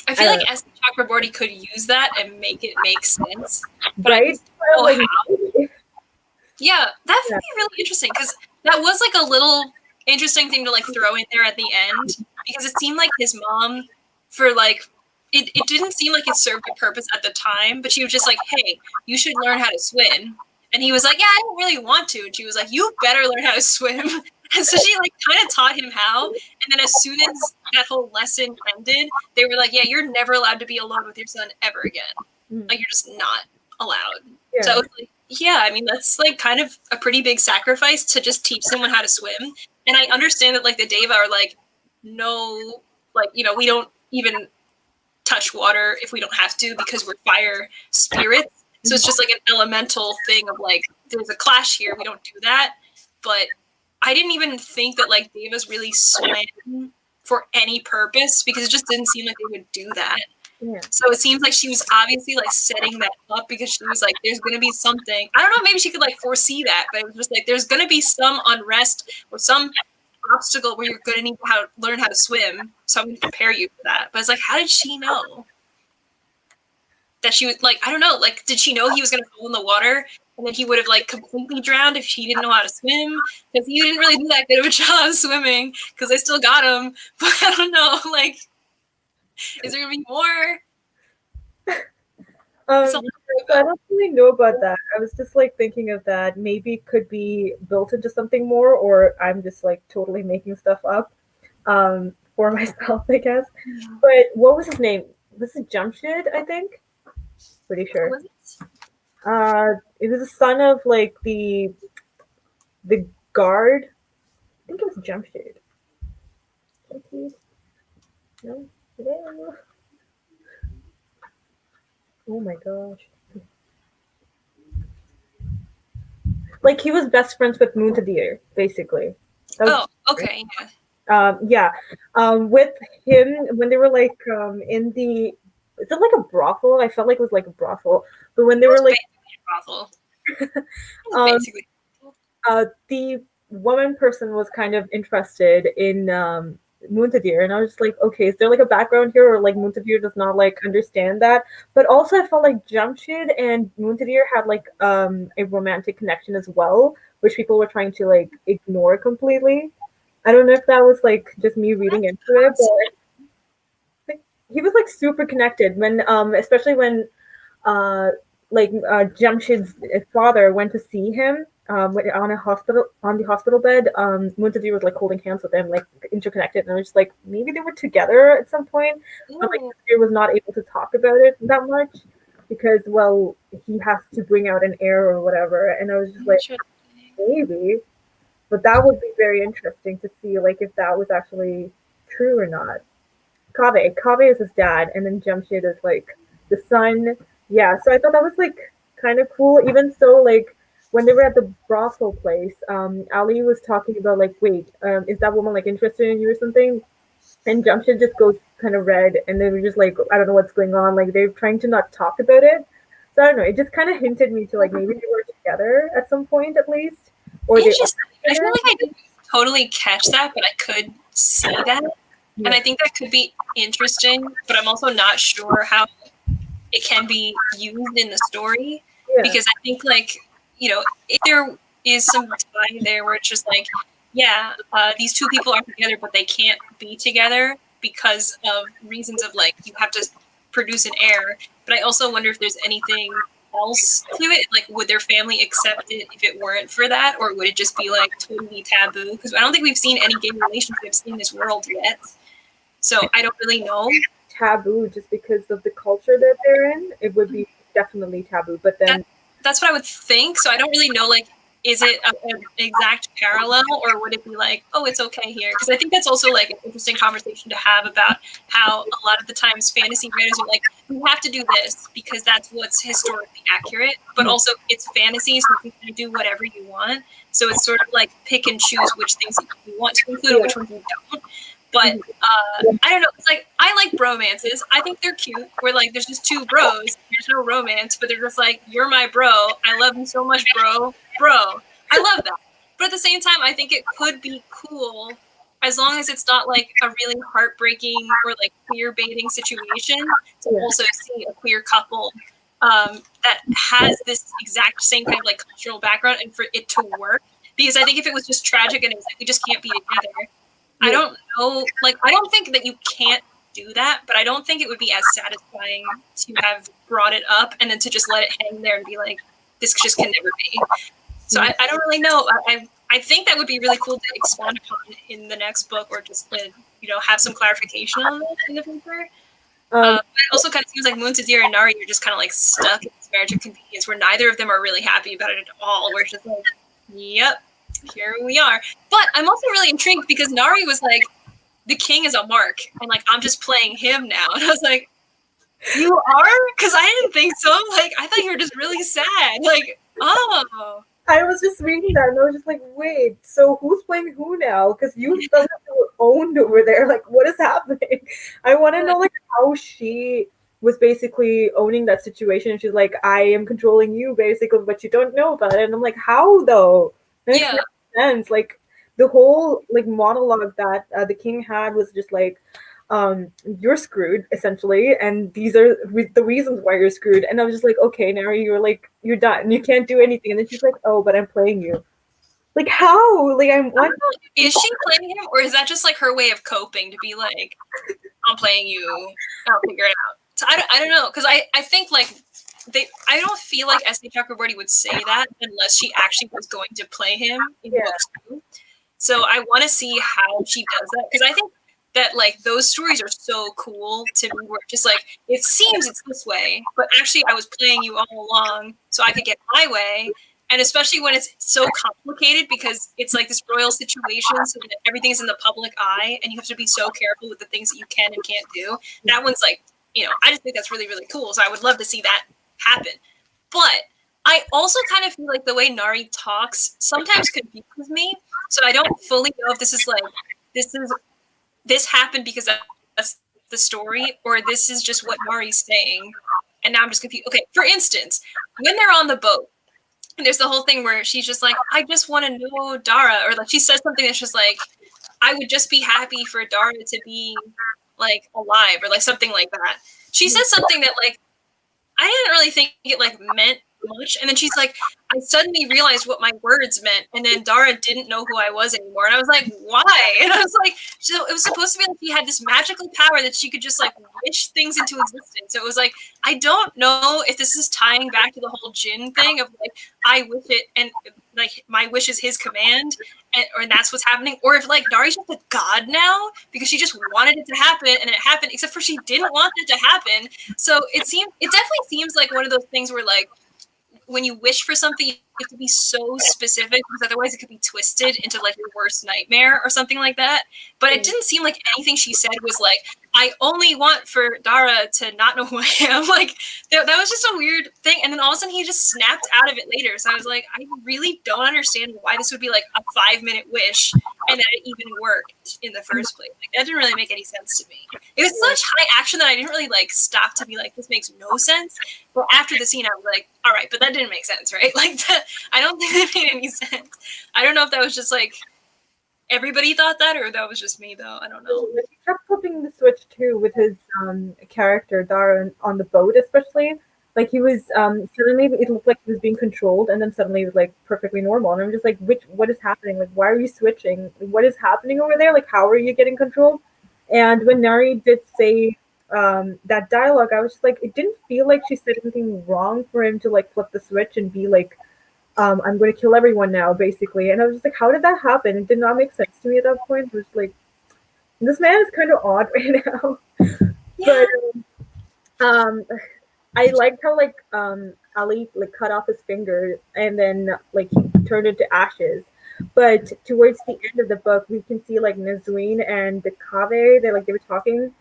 I feel like S. Chakraborty could use that and make it make sense, but right? I don't know how. Yeah, that would be really interesting because that was like a little interesting thing to like throw in there at the end, because it seemed like his mom, for like, it didn't seem like it served a purpose at the time, but she was just like, hey, you should learn how to swim. And he was like, yeah, I don't really want to. And she was like, you better learn how to swim. And so she like kind of taught him how. And then as soon as that whole lesson ended, they were like, yeah, you're never allowed to be alone with your son ever again. Like, you're just not allowed. Yeah. So it's like, yeah, I mean, that's like kind of a pretty big sacrifice to just teach someone how to swim. And I understand that like the Deva are like, no, like, you know, we don't even touch water if we don't have to because we're fire spirits. So it's just like an elemental thing of like, there's a clash here, we don't do that. But I didn't even think that like Devas really swam for any purpose, because it just didn't seem like they would do that. Yeah. So it seems like she was obviously like setting that up because she was like, there's going to be something. I don't know, maybe she could like foresee that, but it was just like, there's going to be some unrest or some obstacle where you're going to need to learn how to swim. So I'm going to prepare you for that. But it's like, how did she know? That she was like, I don't know, like, did she know he was going to fall in the water and then he would have like completely drowned if he didn't know how to swim? Because he didn't really do that good of a job swimming, because I still got him. But I don't know, like, is there going to be more? So I don't really know about that. I was just like thinking of that. Maybe it could be built into something more, or I'm just like totally making stuff up for myself, I guess. But what was his name? Was it Jamshid, I think? Pretty sure. What was it? It was the son of like the guard. I think it was Jamshid. No? Oh my gosh. Like, he was best friends with Muntadir, basically. Okay, yeah. With him, when they were like in the, is it like a brothel? I felt like it was like a brothel. But when they were like a brothel. Basically. The woman person was kind of interested in Muntadir, and I was just like, okay, is there like a background here, or like Muntadir does not like understand that? But also I felt like Jamshid and Muntadir had like a romantic connection as well, which people were trying to like ignore completely. I don't know if that was like just me reading into it, but he was like super connected when especially when Jamshid's father went to see him on the hospital bed. Muntadir was like holding hands with him, like interconnected, and I was just like, maybe they were together at some point. But like Muntadir was not able to talk about it that much because, well, he has to bring out an heir or whatever. And I was just like, maybe. But that would be very interesting to see, like, if that was actually true or not. Kaveh is his dad, and then Jamshid is like the son. Yeah, so I thought that was like kind of cool. Even so, like when they were at the brothel place, Ali was talking about like, wait, is that woman like interested in you or something? And Jamshid just goes kind of red, and they were just like, I don't know what's going on. Like they're trying to not talk about it. So I don't know. It just kind of hinted me to like maybe they were together at some point at least. Or I feel like I didn't totally catch that, but I could see that. Yeah. And I think that could be interesting, but I'm also not sure how it can be used in the story. Yeah. Because I think, like, you know, if there is some tie there where it's just like, yeah, these two people are together, but they can't be together because of reasons of, like, you have to produce an heir. But I also wonder if there's anything else to it. Like, would their family accept it if it weren't for that? Or would it just be, like, totally taboo? Because I don't think we've seen any gay relationships in this world yet. So I don't really know. Taboo just because of the culture that they're in. It would be definitely taboo. But then That's what I would think. So I don't really know, like, is it an exact parallel, or would it be like, oh, it's okay here? Because I think that's also, like, an interesting conversation to have about how a lot of the times fantasy writers are like, you have to do this because that's what's historically accurate, but also it's fantasy, so you can do whatever you want. So it's sort of like pick and choose which things you want to include and which ones you don't. But I don't know. It's like, I like bromances. I think they're cute. Where, like, there's just two bros. There's no romance, but they're just like, you're my bro. I love you so much, bro. Bro. I love that. But at the same time, I think it could be cool as long as it's not like a really heartbreaking or like queer baiting situation to also see a queer couple that has this exact same kind of like cultural background and for it to work. Because I think if it was just tragic and it was like, we just can't be together, I don't know, like, I don't think that you can't do that, but I don't think it would be as satisfying to have brought it up and then to just let it hang there and be like, this just can never be. So I don't really know. I think that would be really cool to expand upon in the next book, or just to, you know, have some clarification on it in the future. But it also kind of seems like Moon Tazir and Nari are just kind of like stuck in this marriage of convenience where neither of them are really happy about it at all. We're just like, yep, here we are. But I'm also really intrigued because Nari was like, the king is a mark, and like, I'm just playing him now. And I was like, you are? Because I didn't think so. Like, I thought you were just really sad. Like, oh. I was just reading that and I was just like, wait, so who's playing who now? Because you felt like you were owned over there. Like, what is happening? I want to know, like, how she was basically owning that situation. She's like, I am controlling you, basically, but you don't know about it. And I'm like, how, though? That makes no sense. Like, the whole, like, monologue that the king had was just like, you're screwed, essentially, and these are the reasons why you're screwed. And I was just like, okay, now you're like, you're done, you can't do anything. And then she's like, oh, but I'm playing you. Like, how? Like, is she playing him, or is that just like her way of coping, to be like, I'm playing you, I'll figure it out? So I don't know, because I think like I don't feel like S.A. Chakraborty would say that unless she actually was going to play him in book 2. So I want to see how she does that, because I think that like those stories are so cool to me, where just like, it seems it's this way, but actually I was playing you all along so I could get my way. And especially when it's so complicated, because it's like this royal situation, so that everything's in the public eye and you have to be so careful with the things that you can and can't do. That one's like, you know, I just think that's really, really cool. So I would love to see that happen. But I also kind of feel like the way Nari talks sometimes confuses me. So I don't fully know if this is like, this happened because that's the story, or this is just what Nari's saying. And now I'm just confused. Okay, for instance, when they're on the boat, and there's the whole thing where she's just like, I just want to know Dara, or like she says something that's just like, I would just be happy for Dara to be like alive, or like something like that. She says something that like, I didn't really think it like meant much. And then she's like, I suddenly realized what my words meant, and then Dara didn't know who I was anymore. And I was like, why? And I was like, so it was supposed to be like she had this magical power that she could just like wish things into existence. So it was like, I don't know if this is tying back to the whole Jinn thing of like, I wish it, and like my wish is his command, and that's what's happening, or if like Nari's just a god now because she just wanted it to happen and it happened, except for she didn't want it to happen. So it definitely seems like one of those things where like, when you wish for something, you have to be so specific, because otherwise it could be twisted into like your worst nightmare or something like that. But it didn't seem like anything she said was like, I only want for Dara to not know who I am. Like, that was just a weird thing. And then all of a sudden he just snapped out of it later. So I was like, I really don't understand why this would be like a 5-minute wish and that it even worked in the first place. Like, that didn't really make any sense to me. It was such high action that I didn't really like stop to be like, this makes no sense. But after the scene, I was like, all right, but that didn't make sense, right? Like, I don't think that made any sense. I don't know if that was just like everybody thought that, or that was just me though? I don't know. He kept flipping the switch too with his character Dara on the boat, especially. Like he was suddenly it looked like he was being controlled, and then suddenly it was like perfectly normal. And I'm just like, what is happening? Like, why are you switching? What is happening over there? Like, how are you getting controlled? And when Nari did say that dialogue, I was just like, it didn't feel like she said anything wrong for him to like flip the switch and be like, I'm going to kill everyone now, basically. And I was just like, how did that happen? It did not make sense to me at that point. It was like, this man is kind of odd right now. Yeah. But I liked how like Ali like cut off his finger and then like he turned into ashes. But towards the end of the book, we can see like Nazreen and the Kave. They were talking,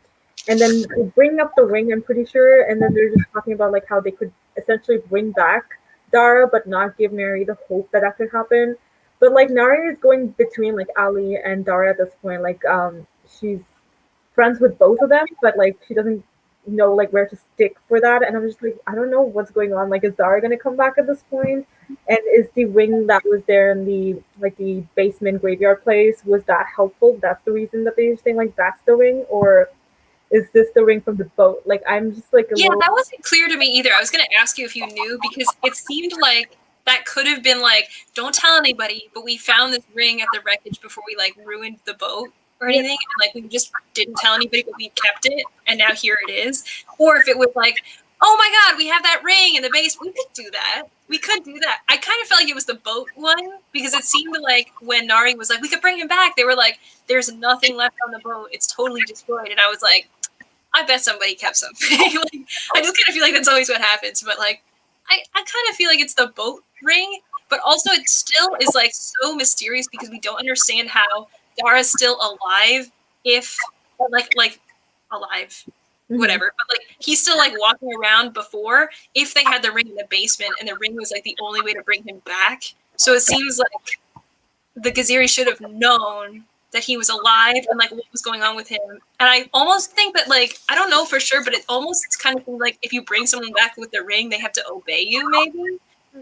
and then they bring up the ring. I'm pretty sure, and then they're just talking about like how they could essentially bring back Dara, but not give Nari the hope that that could happen. But like Nari is going between like Ali and Dara at this point. Like she's friends with both of them, but like she doesn't know like where to stick for that. And I'm just like, I don't know what's going on. Like, is Dara gonna come back at this point? And is the ring that was there in the like the basement graveyard place, was that helpful? That's the reason that they're saying like that's the ring, or is this the ring from the boat? Like, I'm just like a Yeah, little. that wasn't clear to me either. I was going to ask you if you knew, because it seemed like that could have been like, don't tell anybody, but we found this ring at the wreckage before we like ruined the boat or anything. And like we just didn't tell anybody, but we kept it, and now here it is. Or if it was like, oh my God, we have that ring in the base. We could do that. We could do that. I kind of felt like it was the boat one, because it seemed like when Nari was like, we could bring him back, they were like, there's nothing left on the boat. It's totally destroyed. And I was like, I bet somebody kept something. Like, I just kind of feel like that's always what happens. But like, I kind of feel like it's the boat ring, but also it still is like so mysterious because we don't understand how Dara's still alive, if like alive, whatever. But like he's still like walking around before, if they had the ring in the basement and the ring was like the only way to bring him back. So it seems like the Gaziri should have known that he was alive and like what was going on with him. And I almost think that like, I don't know for sure, but it almost kind of seems like if you bring someone back with the ring, they have to obey you maybe.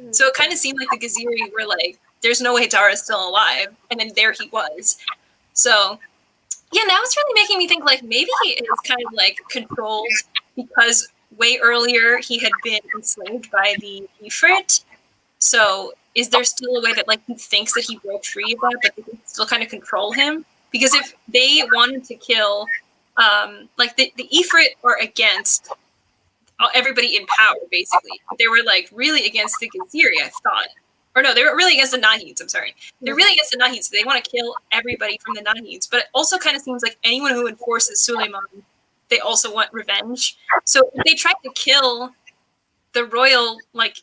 So it kind of seemed like the Gaziri were like, there's no way Dara's still alive. And then there he was. So yeah, now it's really making me think like maybe he is kind of like controlled because way earlier he had been enslaved by the Ifrit. So is there still a way that like he thinks that he broke free of that, but they can still kind of control him? Because if they wanted to kill, like the Ifrit are against everybody in power, basically. They were like really against the Gaziri, I thought. Or no, they were really against the Nahids, I'm sorry. They're really against the Nahids. They want to kill everybody from the Nahids. But it also kind of seems like anyone who enforces Suleiman, they also want revenge. So if they tried to kill the royal, like,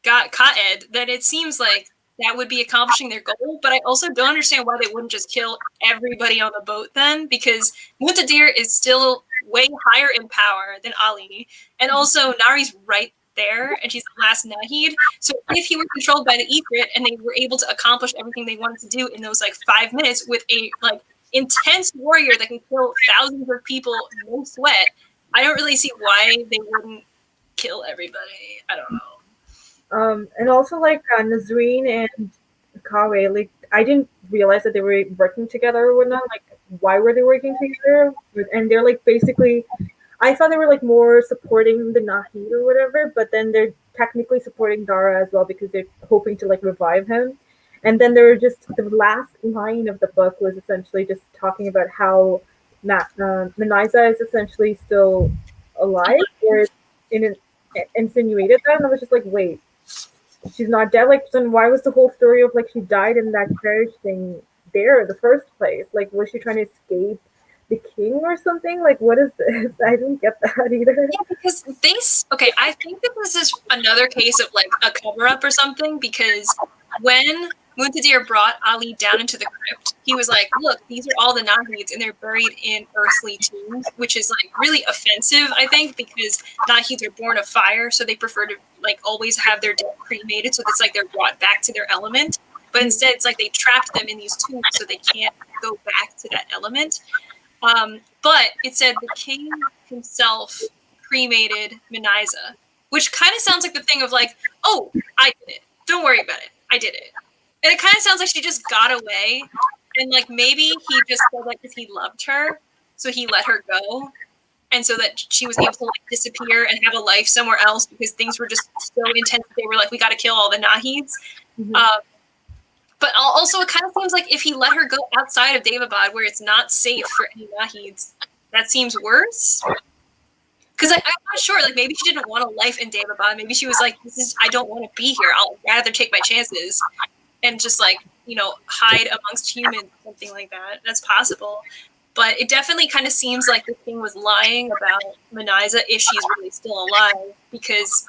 Qaed, then it seems like that would be accomplishing their goal. But I also don't understand why they wouldn't just kill everybody on the boat then, because Muntadir is still way higher in power than Ali. And also Nari's right there, and she's the last Nahid. So if he were controlled by the Ifrit and they were able to accomplish everything they wanted to do in those like 5 minutes with a like intense warrior that can kill thousands of people no sweat, I don't really see why they wouldn't kill everybody. I don't know. And also like Nazreen and Kawe, like I didn't realize that they were working together or whatnot. Like, why were they working together? And they're like basically, I thought they were like more supporting the Nahid or whatever, but then they're technically supporting Dara as well because they're hoping to like revive him. And then there were just the last line of the book was essentially just talking about how Meniza is essentially still alive, or insinuated that, and I was just like, wait, she's not dead. Like, then why was the whole story of like she died in that carriage thing there in the first place? Like, was she trying to escape the king or something? Like, what is this? I didn't get that either. Yeah, because okay, I think that this is another case of like a cover up or something, because when Muntadir brought Ali down into the crypt, he was like, look, these are all the Nahids and they're buried in earthly tombs, which is like really offensive, I think, because Nahids are born of fire, so they prefer to like always have their dead cremated, so it's like they're brought back to their element. But instead it's like they trapped them in these tombs so they can't go back to that element. But it said the king himself cremated Meniza, which kind of sounds like the thing of like, oh, I did it. Don't worry about it. I did it. And it kind of sounds like she just got away And like maybe he just said that because he loved her, so he let her go, and so that she was able to like disappear and have a life somewhere else because things were just so intense. They were like, we got to kill all the Nahids. But also, it kind of seems like if he let her go outside of Daevabad, where it's not safe for any Nahids, that seems worse. Because I'm not sure. Like maybe she didn't want a life in Daevabad. Maybe she was like, I don't want to be here. I'll rather take my chances and just like hide amongst humans, something like that. That's possible. But it definitely kind of seems like the king was lying about Manyza if she's really still alive, because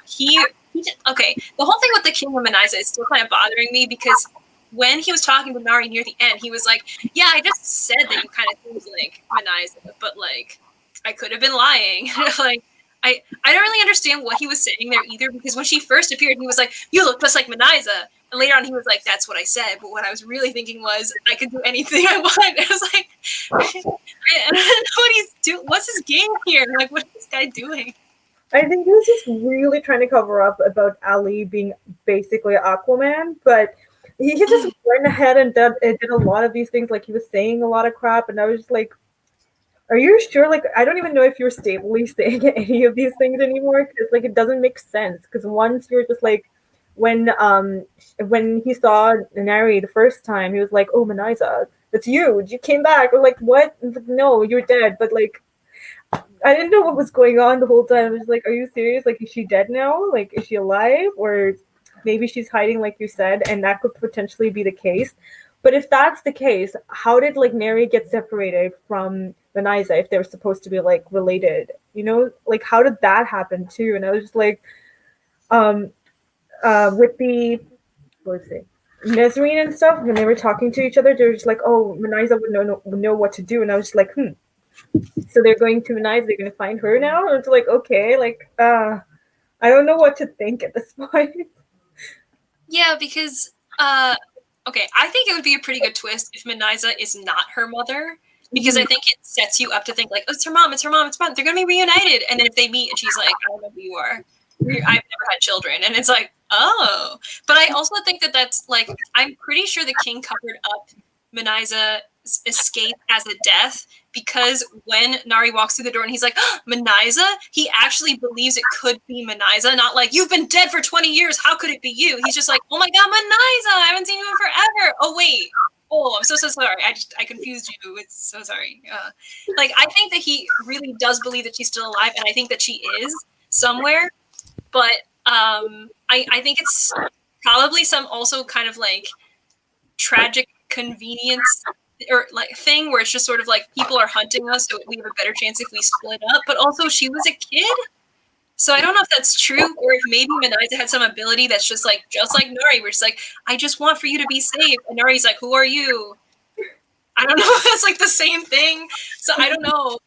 okay, the whole thing with the king and Manyza is still kind of bothering me, because when he was talking to Nari near the end, he was like, yeah, I just said that you kind of seems like Manyza, but like I could have been lying. Like I don't really understand what he was saying there either, because when she first appeared, he was like, you look just like Manyza. And later on, he was like, that's what I said. But what I was really thinking was, I could do anything I want. I was like, I don't know what he's doing. What's his game here? Like, what is this guy doing? I think he was just really trying to cover up about Ali being basically Aquaman, but he just went ahead and did a lot of these things. Like, he was saying a lot of crap, and I was just like, are you sure? Like, I don't even know if you're stably saying any of these things anymore, because like it doesn't make sense. Because once you're just like, when he saw Nari the first time, he was like, "Oh, Manyza, it's you. You came back." Or like, "What? Like, no, you're dead." But like, I didn't know what was going on the whole time. I was like, "Are you serious? Like, is she dead now? Like, is she alive? Or maybe she's hiding, like you said, and that could potentially be the case." But if that's the case, how did like Neri get separated from Manyza if they were supposed to be like related? Like how did that happen too? And I was just like, with the let's see, Nezreen and stuff, when they were talking to each other, they were just like, "Oh, Manyza would know what to do," and I was just like, So they're going to Manyza, they're going to find her now, and it's like, okay, like, I don't know what to think at this point. Yeah, because okay, I think it would be a pretty good twist if Manyza is not her mother, because I think it sets you up to think like, oh, it's her mom, it's her mom, it's her mom. They're gonna be reunited, and then if they meet and she's like, I don't know who you are. I've never had children, and it's like, oh. But I also think that that's like, I'm pretty sure the king covered up Manyza's escape as a death, because when Nari walks through the door and he's like, oh, Manyza, he actually believes it could be Manyza, not like, you've been dead for 20 years, how could it be you? He's just like, oh my god, Manyza, I haven't seen you in forever. Oh wait, oh, I'm so sorry. I confused you. It's so sorry. Like, I think that he really does believe that she's still alive, and I think that she is somewhere. But I think it's probably some also kind of like tragic convenience or like thing where it's just sort of like people are hunting us, so we have a better chance if we split up. But also, she was a kid, so I don't know if that's true, or if maybe Manyza had some ability that's just like Nari, where she's like, I just want for you to be safe, and Nari's like, who are you? I don't know. It's like the same thing. So I don't know.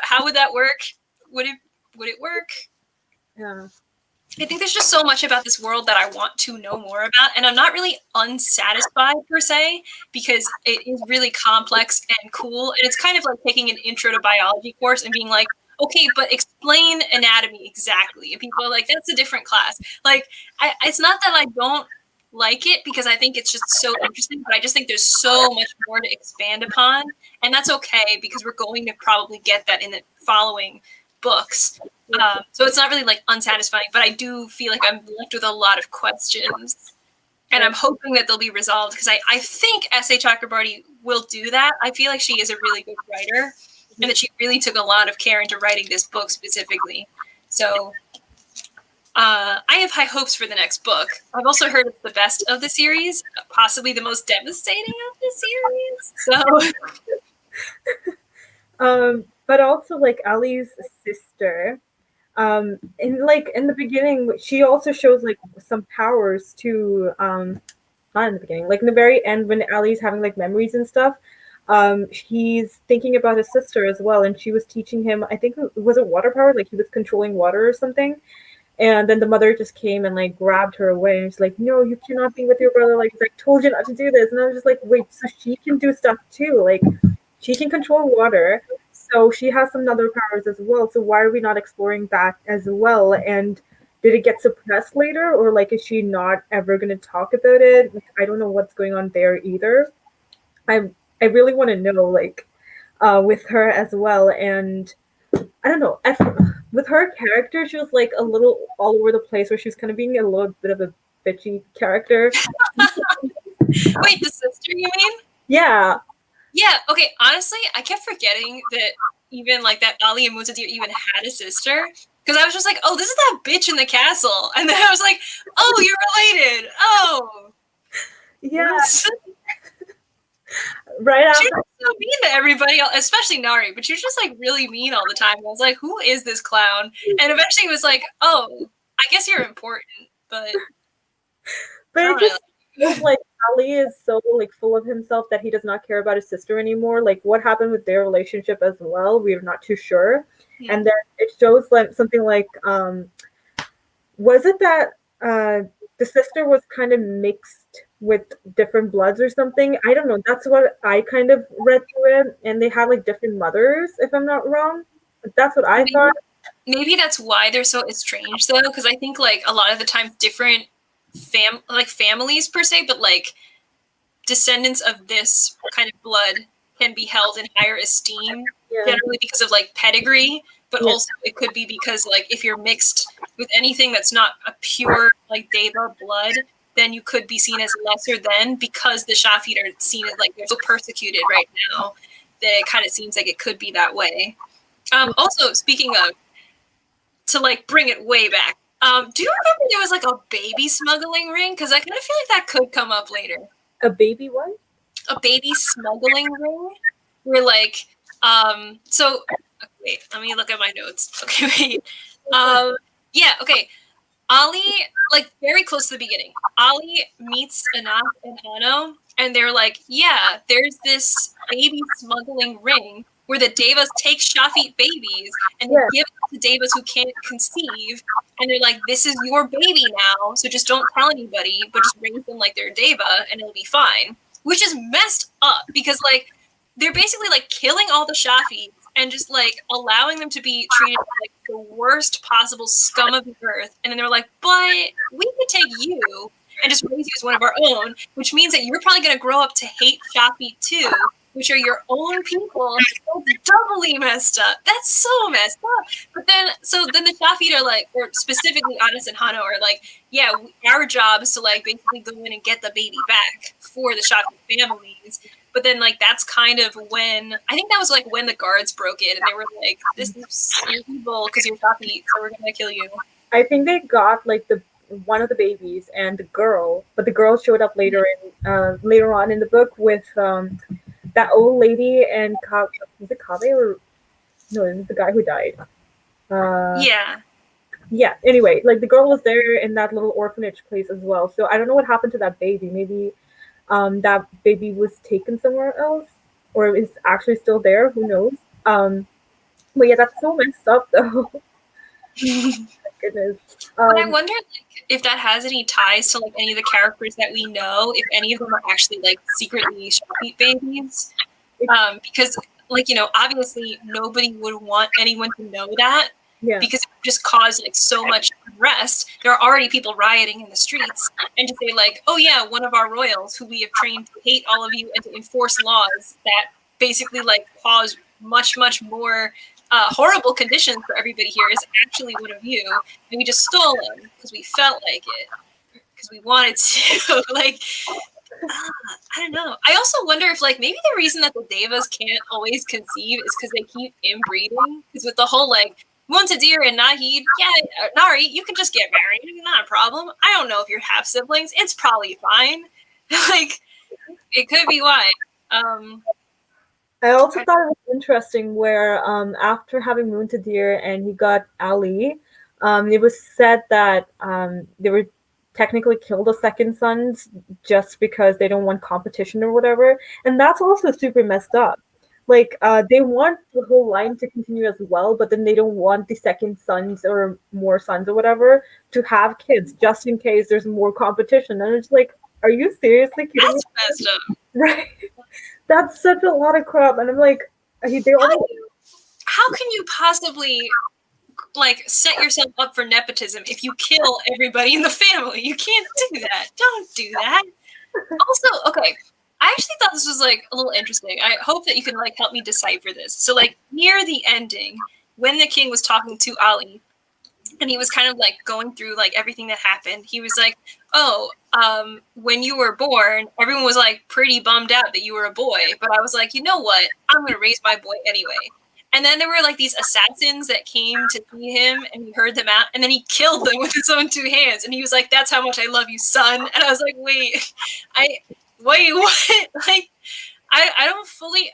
How would that work? Would it work? Yeah. I think there's just so much about this world that I want to know more about, and I'm not really unsatisfied per se, because it is really complex and cool, and it's kind of like taking an intro to biology course and being like, okay, but explain anatomy exactly. And people are like, that's a different class. Like, it's not that I don't like it, because I think it's just so interesting, but I just think there's so much more to expand upon, and that's okay, because we're going to probably get that in the following books. So it's not really like unsatisfying, but I do feel like I'm left with a lot of questions, and I'm hoping that they'll be resolved, because I think S.A. Chakraborty will do that. I feel like she is a really good writer, and that she really took a lot of care into writing this book specifically. So I have high hopes for the next book. I've also heard it's the best of the series, possibly the most devastating of the series. So, but also like Ali's sister, in the beginning, she also shows like some powers to, not in the beginning, like in the very end when Ali's having like memories and stuff. He's thinking about his sister as well, and she was teaching him, I think it was a water power, like he was controlling water or something. And then the mother just came and like grabbed her away, and she's like, "No, you cannot be with your brother. Like, I told you not to do this." And I was just like, "Wait, so she can do stuff too? Like, she can control water, so she has some other powers as well. So why are we not exploring that as well? And did it get suppressed later, or like is she not ever going to talk about it? Like, I don't know what's going on there either. I really want to know, like, with her as well. And I don't know, with her character, she was like a little all over the place, where she was kind of being a little bit of a bitchy character. Wait, the sister, you mean? Yeah, Yeah, okay, honestly, I kept forgetting that even like that Ali and Mutadir even had a sister. Because I was just like, oh, this is that bitch in the castle. And then I was like, oh, you're related. Oh. yeah, Oops. right She after. was so mean to everybody, especially Nari, but she was just like really mean all the time. I was like, who is this clown? And eventually it was like, oh, I guess you're important, but But I it don't really just feels like Ali is so like full of himself that he does not care about his sister anymore. Like what happened with their relationship as well, we're not too sure. like. And then it shows like something like was it that the sister was kind of mixed with different bloods or something? I don't know. That's what I kind of read through it, and they had like different mothers, if I'm not wrong. That's what I Maybe, thought. maybe that's why they're so estranged though, because I think like a lot of the times different families per se, but like descendants of this kind of blood can be held in higher esteem, Yeah, generally because of like pedigree, but yeah, also it could be because like if you're mixed with anything that's not a pure like Deva blood, then you could be seen as lesser than, because the Shafid are seen as like they're so persecuted right now that it kind of seems like it could be that way. Also, speaking of, to like bring it way back, do you remember there was like a baby smuggling ring? Because I kind of feel like that could come up later. a baby one. A baby smuggling ring where like so wait, let me look at my notes. Okay, wait. Yeah, okay. Ali, like very close to the beginning, Ali meets Anath and Hano, and they're like, yeah, there's this baby smuggling ring where the Devas take Shafit babies and they Yeah, give it to Devas who can't conceive, and they're like, this is your baby now, so just don't tell anybody, but just raise them like they're Deva, and it'll be fine. Which is messed up, because like they're basically like killing all the Shafis and just like allowing them to be treated like the worst possible scum of the earth. And then they're like, but we could take you and just raise you as one of our own, which means that you're probably going to grow up to hate Shafi too, which are your own people. That's doubly messed up. That's so messed up. But then, so then the Shafi are like, or specifically Anas and Hano are like, yeah, our job is to like basically go in and get the baby back for the Shafi families. But then, like, that's kind of when, I think that was, like, when the guards broke in, and they were like, this is evil because you're Shafi, so we're going to kill you. I think they got like the one of the babies and the girl, but the girl showed up later on in the book with that old lady and was it Kabe or no? It was the guy who died. Yeah. Yeah. Anyway, like the girl was there in that little orphanage place as well. So I don't know what happened to that baby. Maybe that baby was taken somewhere else, or is actually still there. Who knows? But yeah, that's so messed up though. Goodness. But I wonder, like, if that has any ties to, like, any of the characters that we know, if any of them are actually, like, secretly Shafi babies. Because, like, you know, obviously nobody would want anyone to know that, Yeah. because it would just cause like so much unrest. There are already people rioting in the streets, and to say like, oh yeah, one of our royals who we have trained to hate all of you and to enforce laws that basically like cause much more horrible conditions for everybody here is actually one of you, and we just stole him because we felt like it, because we wanted to. Like, I don't know. I also wonder if, like, maybe the reason that the Devas can't always conceive is because they keep inbreeding. Because with the whole, like, Muntadir and Nahid, yeah, Nari, you can just get married. Not a problem. I don't know if you're half siblings. It's probably fine. Like, it could be why. I also thought it was interesting where after having Muntadir and he got Ali, it was said that they were technically kill the second sons just because they don't want competition or whatever, and that's also super messed up. Like they want the whole line to continue as well, but then they don't want the second sons or more sons or whatever to have kids just in case there's more competition. And it's like, are you seriously kidding me? That's messed up. Right? That's such a lot of crap, and I'm like, they almost. How can you possibly like set yourself up for nepotism if you kill everybody in the family? You can't do that. Don't do that. Also, okay, I actually thought this was like a little interesting. I hope that you can like help me decipher this. So like near the ending, when the king was talking to Ali, and he was kind of like going through like everything that happened, he was like, "Oh, when you were born, everyone was like pretty bummed out that you were a boy, but I was like, you know what? I'm gonna raise my boy anyway." And then there were like these assassins that came to see him, and he heard them out, and then he killed them with his own 2 hands, and he was like, "That's how much I love you, son." And I was like, "Wait, wait, what?" Like, I don't fully.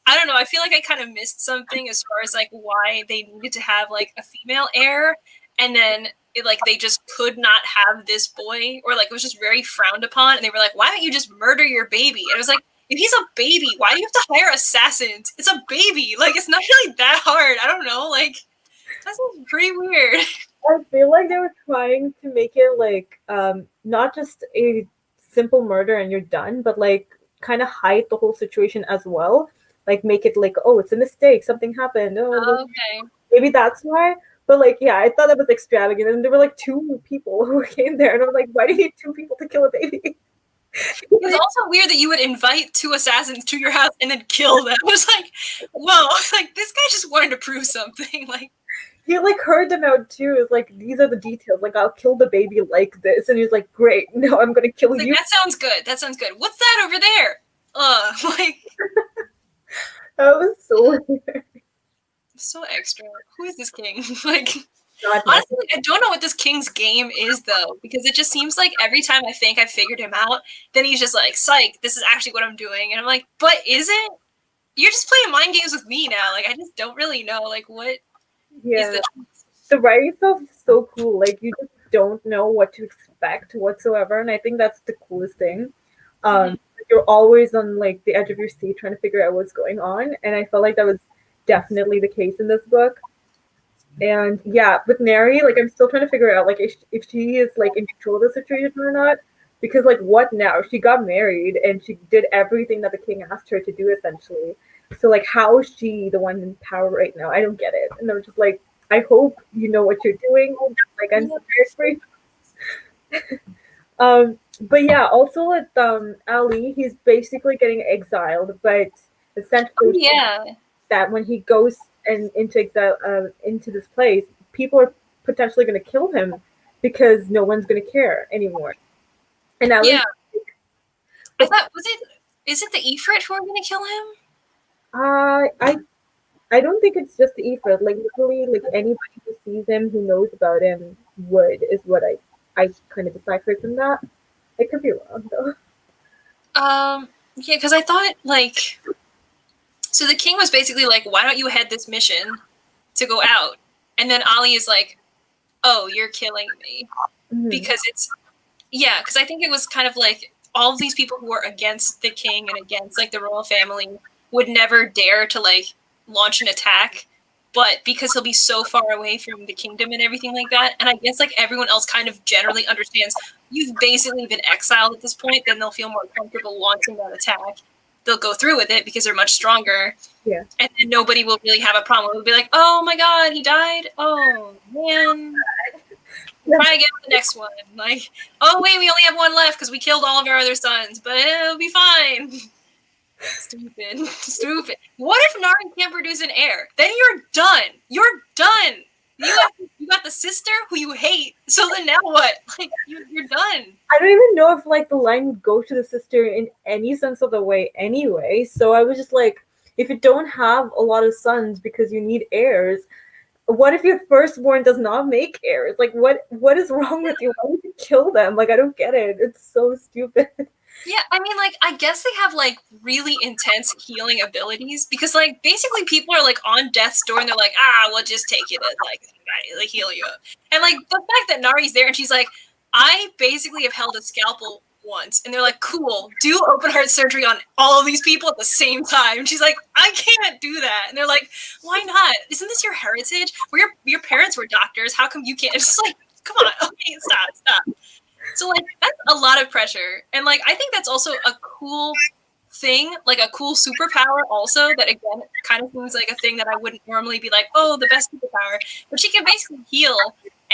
I don't know. I feel like I kind of missed something as far as like why they needed to have like a female heir, and then like they just could not have this boy, or like it was just very frowned upon, and they were like, "Why don't you just murder your baby?" And it was like, if he's a baby, why do you have to hire assassins? It's a baby. Like it's not really that hard. I don't know. Like that sounds pretty weird. I feel like they were trying to make it like not just a simple murder and you're done, but like kind of hide the whole situation as well. Like make it like, oh, it's a mistake, something happened. Oh, Okay. maybe that's why. But like, yeah, I thought that was extravagant, and there were like 2 people who came there, and I was like, why do you need 2 people to kill a baby? It's also weird that you would invite 2 assassins to your house and then kill them. It was like, whoa, like this guy just wanted to prove something. Like He like heard them out too. It's like these are the details. Like I'll kill the baby like this, and he's like, great, no, I'm gonna kill like you. that sounds good. That sounds good. What's that over there? Like That was so weird. so extra. Who is this king? Like Not honestly, I don't know what this king's game is though, because it just seems like every time I think I figured him out, then he's just like, "Psych, this is actually what I'm doing," and I'm like, "But is it? You're just playing mind games with me now. Like I just don't really know. Like what yeah. is the?" The writing stuff is so cool. Like you just don't know what to expect whatsoever, and I think that's the coolest thing. Um, you're always on like the edge of your seat trying to figure out what's going on, and I felt like that was definitely the case in this book. And yeah, with Neri, like I'm still trying to figure out like if she is like in control of the situation or not. Because like what now? She got married and she did everything that the king asked her to do essentially. So like how is she the one in power right now? I don't get it. And I'm just like, I hope you know what you're doing. Like I'm scared for you. But yeah, also with Ali, he's basically getting exiled, but Oh essentially yeah, that when he goes and into exile into this place, people are potentially going to kill him because no one's going to care anymore. And at yeah. least, I thought was it? Is it the Ifrit who are going to kill him? uh, I I don't think it's just the Ifrit. Like literally, like anybody who sees him, who knows about him, would is what I kind of deciphered from that. I could be wrong though. Yeah, because I thought like so the king was basically like, "Why don't you head this mission to go out?" And then Ali is like, "Oh, you're killing me," Mm-hmm. because it's yeah, because I think it was kind of like all of these people who were against the king and against like the royal family would never dare to like launch an attack, but because he'll be so far away from the kingdom and everything like that, and I guess like everyone else kind of generally understands you've basically been exiled at this point, then they'll feel more comfortable launching that attack. They'll go through with it because they're much stronger. Yeah. And then nobody will really have a problem. It'll be like, oh my god, he died. Oh man, try again with the next one. Like, oh wait, we only have one left because we killed all of our other sons, but it'll be fine. Stupid, stupid. What if Nari can't produce an heir? Then you're done. You're done. You got the sister who you hate. So then now what? Like you're done. I don't even know if like the line would go to the sister in any sense of the way anyway. So I was just like, if you don't have a lot of sons because you need heirs, what if your firstborn does not make heirs? Like what is wrong with you? Why would you kill them? Like I don't get it. It's so stupid. Yeah, I mean, like, I guess they have, like, really intense healing abilities because, like, basically people are, like, on death's door and they're like, we'll just take you to, like heal you up. And, like, the fact that Nari's there and she's like, I basically have held a scalpel once. And they're like, cool, do open heart surgery on all of these people at the same time. And she's like, I can't do that. And they're like, why not? Isn't this your heritage? Your parents were doctors. How come you can't? It's just like, come on, okay, stop. So, like, that's a lot of pressure. And, like, I think that's also a cool thing, like a cool superpower also that, again, kind of seems like a thing that I wouldn't normally be like, oh, the best superpower. But she can basically heal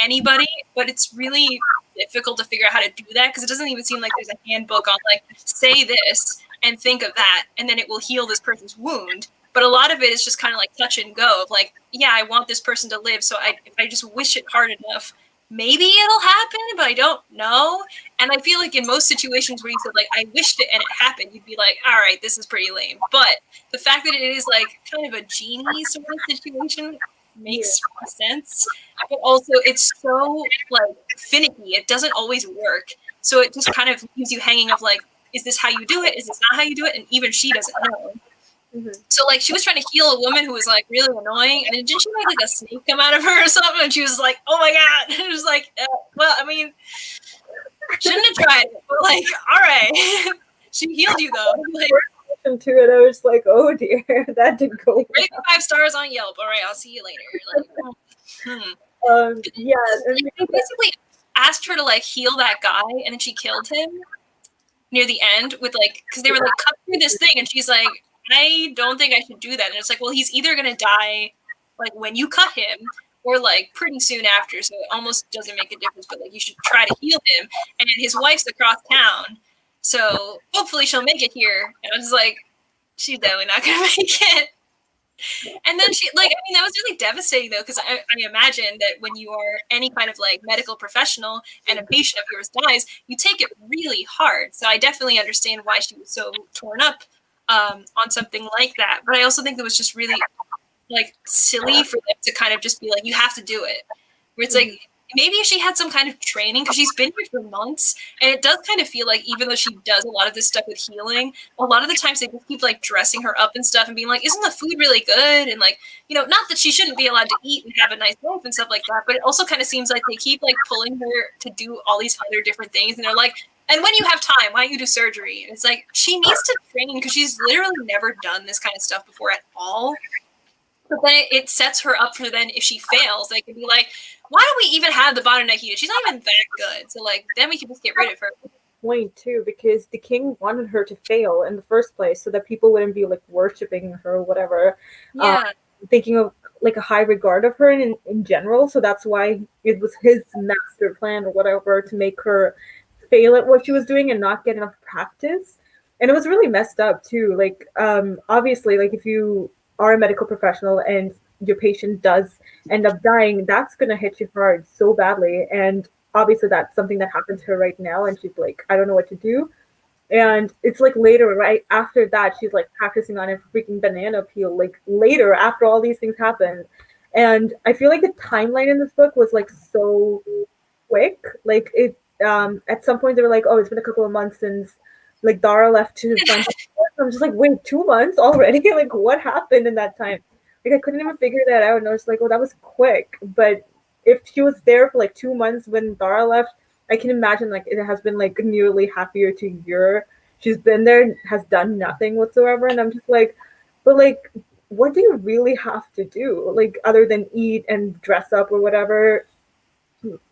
anybody, but it's really difficult to figure out how to do that because it doesn't even seem like there's a handbook on like say this and think of that and then it will heal this person's wound. But a lot of it is just kind of like touch and go of like, yeah, I want this person to live, so if I just wish it hard enough, maybe it'll happen, but I don't know. And I feel like in most situations where you said like I wished it and it happened, you'd be like, all right, this is pretty lame. But the fact that it is like kind of a genie sort of situation makes sense. But also it's so like finicky. It doesn't always work. So it just kind of leaves you hanging of like, is this how you do it? Is this not how you do it? And even she doesn't know. Mm-hmm. So like she was trying to heal a woman who was like really annoying, and then didn't she make like a snake come out of her or something? And she was like, "Oh my god!" And it was like, well, I mean, shouldn't have tried it, but like, all right, she healed you though. Like, to it, I was like, "Oh dear, that didn't go well." rate me 5 stars on Yelp. All right, I'll see you later. Like, Yeah, they basically asked her to like heal that guy, and then she killed him near the end with like because they were like cut through this thing, and she's like, I don't think I should do that. And it's like, well, he's either gonna die like when you cut him or like pretty soon after, so it almost doesn't make a difference, but like you should try to heal him. And his wife's across town, so hopefully she'll make it here. And I was like, she's definitely not gonna make it. And then she like, I mean, that was really devastating though, because I imagine that when you are any kind of like medical professional and a patient of yours dies, you take it really hard. So I definitely understand why she was so torn up on something like that. But I also think it was just really like silly for them to kind of just be like, you have to do it. Where it's like, maybe if she had some kind of training, because she's been here for months, and it does kind of feel like even though she does a lot of this stuff with healing, a lot of the times they just keep like dressing her up and stuff and being like, isn't the food really good? And like, you know, not that she shouldn't be allowed to eat and have a nice life and stuff like that, but it also kind of seems like they keep like pulling her to do all these other different things, and they're like, and when you have time, why don't you do surgery? And it's like, she needs to train because she's literally never done this kind of stuff before at all. But then it sets her up for then if she fails, they can be like, why do we even have the Banu Nahida? She's not even that good. So like then we can just get rid of her. Point too, because the king wanted her to fail in the first place so that people wouldn't be like worshiping her or whatever. Yeah. Thinking of like a high regard of her in general. So that's why it was his master plan or whatever to make her fail at what she was doing and not get enough practice. And it was really messed up too. Like obviously, like if you are a medical professional and your patient does end up dying, that's gonna hit you hard so badly. And obviously that's something that happened to her right now, and she's like, I don't know what to do. And it's like later, right after that, she's like practicing on a freaking banana peel, like later after all these things happened. And I feel like the timeline in this book was like so quick. Like it at some point they were like, oh, it's been a couple of months since like Dara left to find I'm just like, wait, 2 months already? Like what happened in that time? Like I couldn't even figure that out. And I was like, oh, that was quick. But if she was there for like 2 months when Dara left, I can imagine like it has been like nearly half a year to a year. She's been there, has done nothing whatsoever. And I'm just like, but like, what do you really have to do? Like other than eat and dress up or whatever,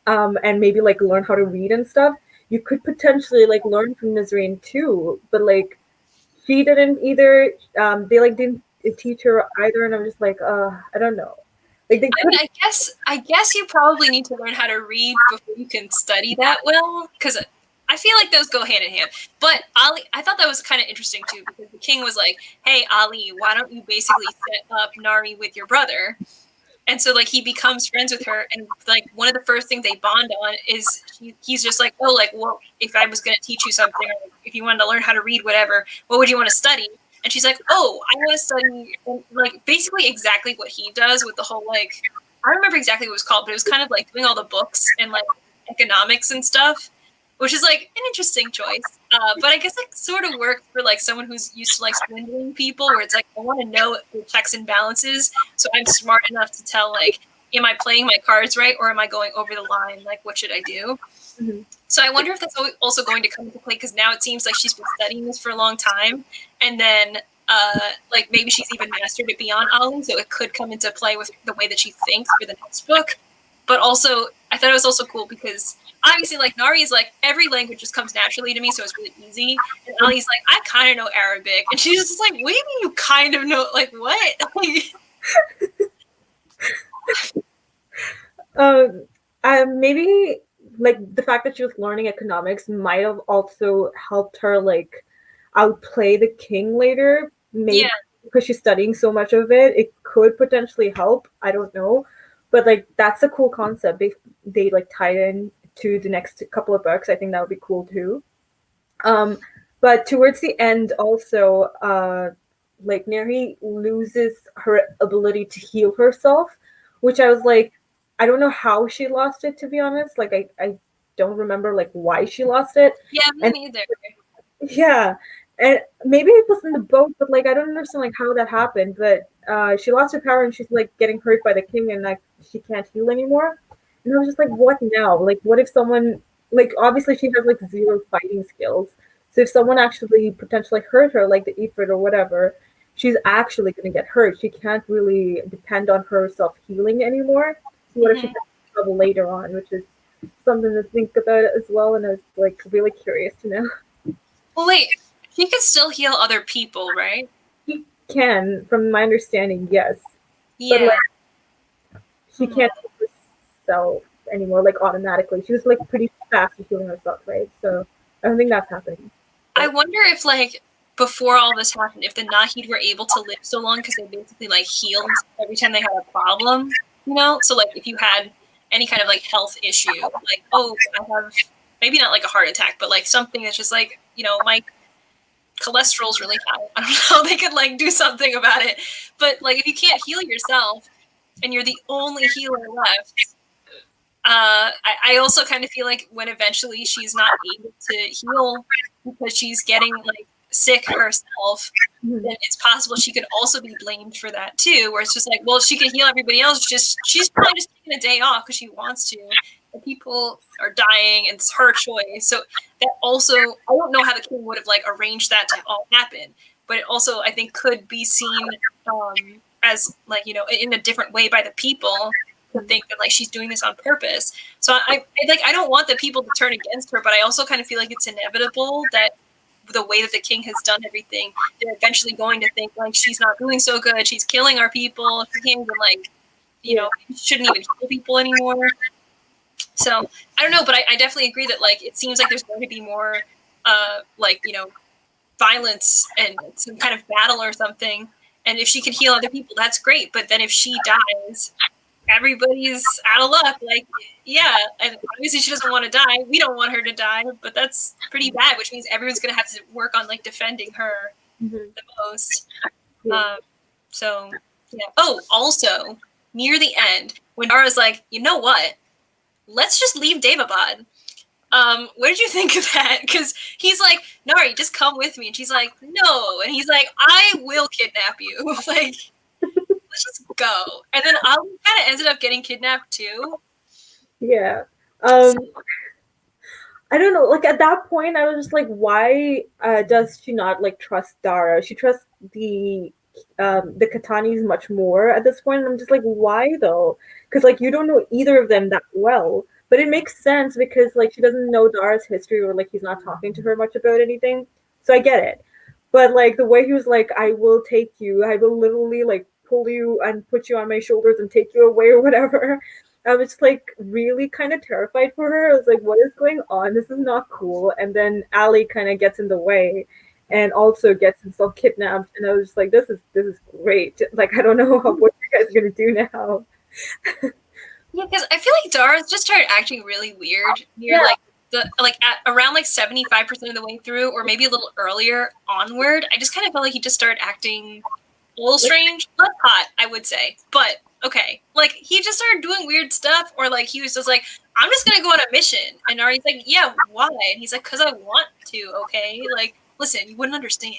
and maybe like learn how to read and stuff. You could potentially like learn from Nazreen too, but like she didn't either. They like didn't teach her either, and I'm just like, I don't know. Like they could. I guess you probably need to learn how to read before you can study that well, because I feel like those go hand in hand. But Ali, I thought that was kind of interesting too, because the king was like, hey, Ali, why don't you basically set up Nari with your brother? And so like he becomes friends with her, and like one of the first things they bond on is he's just like, oh, like, well, if I was going to teach you something, or if you wanted to learn how to read, whatever, what would you want to study? And she's like, oh, I want to study like basically exactly what he does with the whole like, I don't remember exactly what it was called, but it was kind of like doing all the books and like economics and stuff, which is like an interesting choice. But I guess it sort of worked for like someone who's used to like swindling people, where it's like, I want to know the checks and balances, so I'm smart enough to tell like, am I playing my cards right, or am I going over the line? Like, what should I do? Mm-hmm. So I wonder if that's also going to come into play, because now it seems like she's been studying this for a long time, and then like maybe she's even mastered it beyond Ali, so it could come into play with the way that she thinks for the next book. But also, I thought it was also cool because obviously, like, Nari is like, every language just comes naturally to me, so it's really easy. And Ali's like, I kind of know Arabic. And she's just like, what do you mean you kind of know? Like, what? Maybe like the fact that she was learning economics might have also helped her like outplay the king later. Yeah. Maybe because she's studying so much of it, it could potentially help. I don't know, but like that's a cool concept. They like tied in to the next couple of books. I think that would be cool too. Um, but towards the end, also, like Neri loses her ability to heal herself, which I was like, I don't know how she lost it, to be honest. Like, I don't remember like why she lost it. Yeah, me And neither. yeah, and maybe it was in the boat, but like I don't understand like how that happened. But she lost her power and she's like getting hurt by the king, and like she can't heal anymore. And I was just like, what now? Like, what if someone like obviously she has like zero fighting skills. So if someone actually potentially hurt her, like the Ifrit or whatever, she's actually going to get hurt. She can't really depend on herself healing anymore. So what if she Hmm. has trouble later on, which is something to think about as well. And I was like really curious to know. Well, wait, she can still heal other people, right? He can, from my understanding, yes. But Yeah. like she Hmm. can't heal herself anymore, like automatically. She was like pretty fast at healing herself, right? So I don't think that's happening. I But wonder if, like, before all this happened, if the Nahid were able to live so long because they basically, like, healed every time they had a problem, you know? So, like, if you had any kind of, like, health issue, like, oh, I have maybe not like a heart attack, but like something that's just like, you know, my cholesterol's really high. I don't know, they could, like, do something about it. But, like, if you can't heal yourself and you're the only healer left, I also kind of feel like when eventually she's not able to heal because she's getting like sick herself, mhm. then it's possible she could also be blamed for that too. Where it's just like, well, she can heal everybody else. Just she's probably just taking a day off because she wants to. And people are dying, and it's her choice. So that also, I don't know how the king would have like arranged that to all happen, but it also I think could be seen as like in a different way by the people to think that like she's doing this on purpose. So I don't want the people to turn against her, but I also kind of feel like it's inevitable that the way that the king has done everything, they're eventually going to think like she's not doing so good. She's killing our people. She can't even like Yeah. shouldn't even heal people anymore. So I don't know, but I definitely agree that like it seems like there's going to be more like violence and some kind of battle or something. And if she can heal other people, that's great. But then if she dies, everybody's out of luck. Like, yeah, and obviously she doesn't want to die. We don't want her to die, but that's pretty bad, which means everyone's gonna have to work on like defending her Mhm. the most. Yeah. Um, so yeah. Oh, also near the end, when Dara's like, you know what? Let's just leave Devabad. What did you think of that? Because he's like, Nari, just come with me, and she's like, no, and he's like, I will kidnap you. Like, let's just go. And then Ali kind of ended up getting kidnapped too. Yeah. So, Um, I don't know. Like at that point, I was just like, why does she not like trust Dara? She trusts the Katanis much more at this point. I'm just like, why though? Because like you don't know either of them that well. But it makes sense because like she doesn't know Dara's history or like he's not talking to her much about anything. So I get it. But like the way he was like, I will take you. I will literally like pull you and put you on my shoulders and take you away or whatever. I was like really kind of terrified for her. I was like, what is going on? This is not cool. And then Ali kind of gets in the way and also gets himself kidnapped. And I was just like, this is great. Like I don't know what you guys are gonna do now. yeah, because I feel like Dara just started acting really weird near Yeah. like the like at around like 75% of the way through, or maybe a little earlier onward. I just kind of felt like he just started acting a little strange, less hot, I would say. But okay, like he just started doing weird stuff, or like he was just like, I'm just gonna go on a mission, and Ari's like, yeah, why? And he's like, because I want to. Okay, like listen, you wouldn't understand.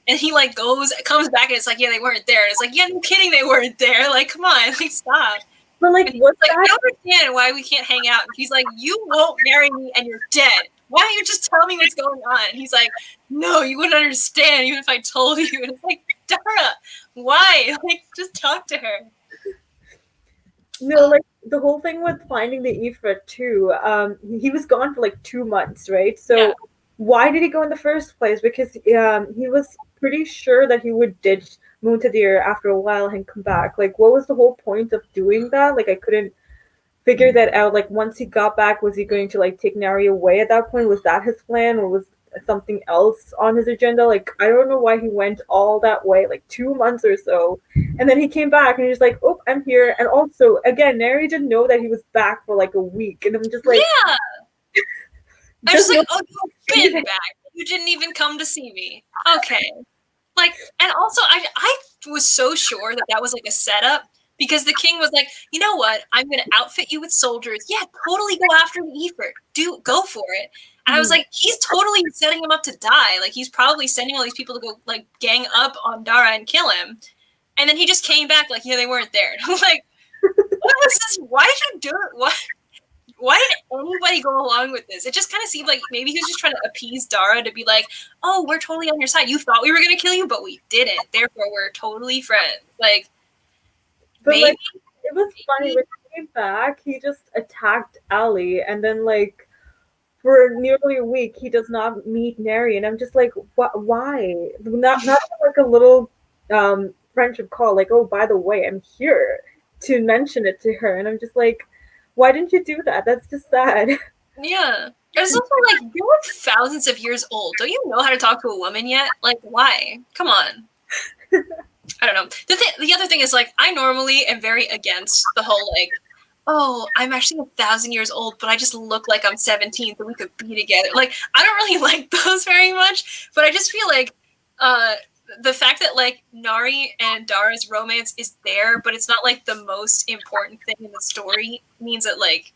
And he like comes back, and it's like, yeah, they weren't there. And it's like, yeah, no kidding, they weren't there. Like, come on, like stop. But like, And he's what's like, I that? don't understand why we can't hang out. And he's like, you won't marry me, and you're dead. Why don't you just tell me what's going on? And he's like, no, you wouldn't understand even if I told you. And it's like, Dara, why? Like, just talk to her. No, like the whole thing with finding the Ifrit too. He was gone for like 2 months, right? Yeah. So why did he go in the first place? Because he was pretty sure that he would ditch Muntadir after a while and come back. Like, what was the whole point of doing that? Like, I couldn't figure that out? Like once he got back, was he going to like take Nari away at that point? Was that his plan, or was something else on his agenda? Like I don't know why he went all that way, like 2 months or so, and then he came back and he's like, "Oh, I'm here." And also, again, Nari didn't know that he was back for like a week, and I'm just like, Yeah. I was just just like, no- oh, you've been back. You didn't even come to see me. Okay. Like, and also, I was so sure that that was like a setup because the king was like, you know what? I'm going to outfit you with soldiers. Yeah, totally go after the Efort. Go for it. And I was like, he's totally setting him up to die. Like, he's probably sending all these people to go, like, gang up on Dara and kill him. And then he just came back like, yeah, they weren't there. And I'm like, what was this? Why did you do it? Why did anybody go along with this? It just kind of seemed like maybe he was just trying to appease Dara to be like, oh, we're totally on your side. You thought we were going to kill you, but we didn't. Therefore, we're totally friends. Like, but maybe. like it was funny when he came back. He just attacked Ali, and then like for nearly a week he does not meet Neri, and I'm just like, what? Why? Not like a little friendship call, like, oh, by the way, I'm here, to mention it to her, and I'm just like, why didn't you do that? That's just sad. Yeah. It's also like, you're like thousands of years old. Don't you know how to talk to a woman yet? Like, why? Come on. I don't know. The other thing is, like, I normally am very against the whole, like, oh, I'm actually 1,000 years old, but I just look like I'm 17, so we could be together. Like, I don't really like those very much, but I just feel like the fact that, like, Nari and Dara's romance is there, but it's not, like, the most important thing in the story means that, like,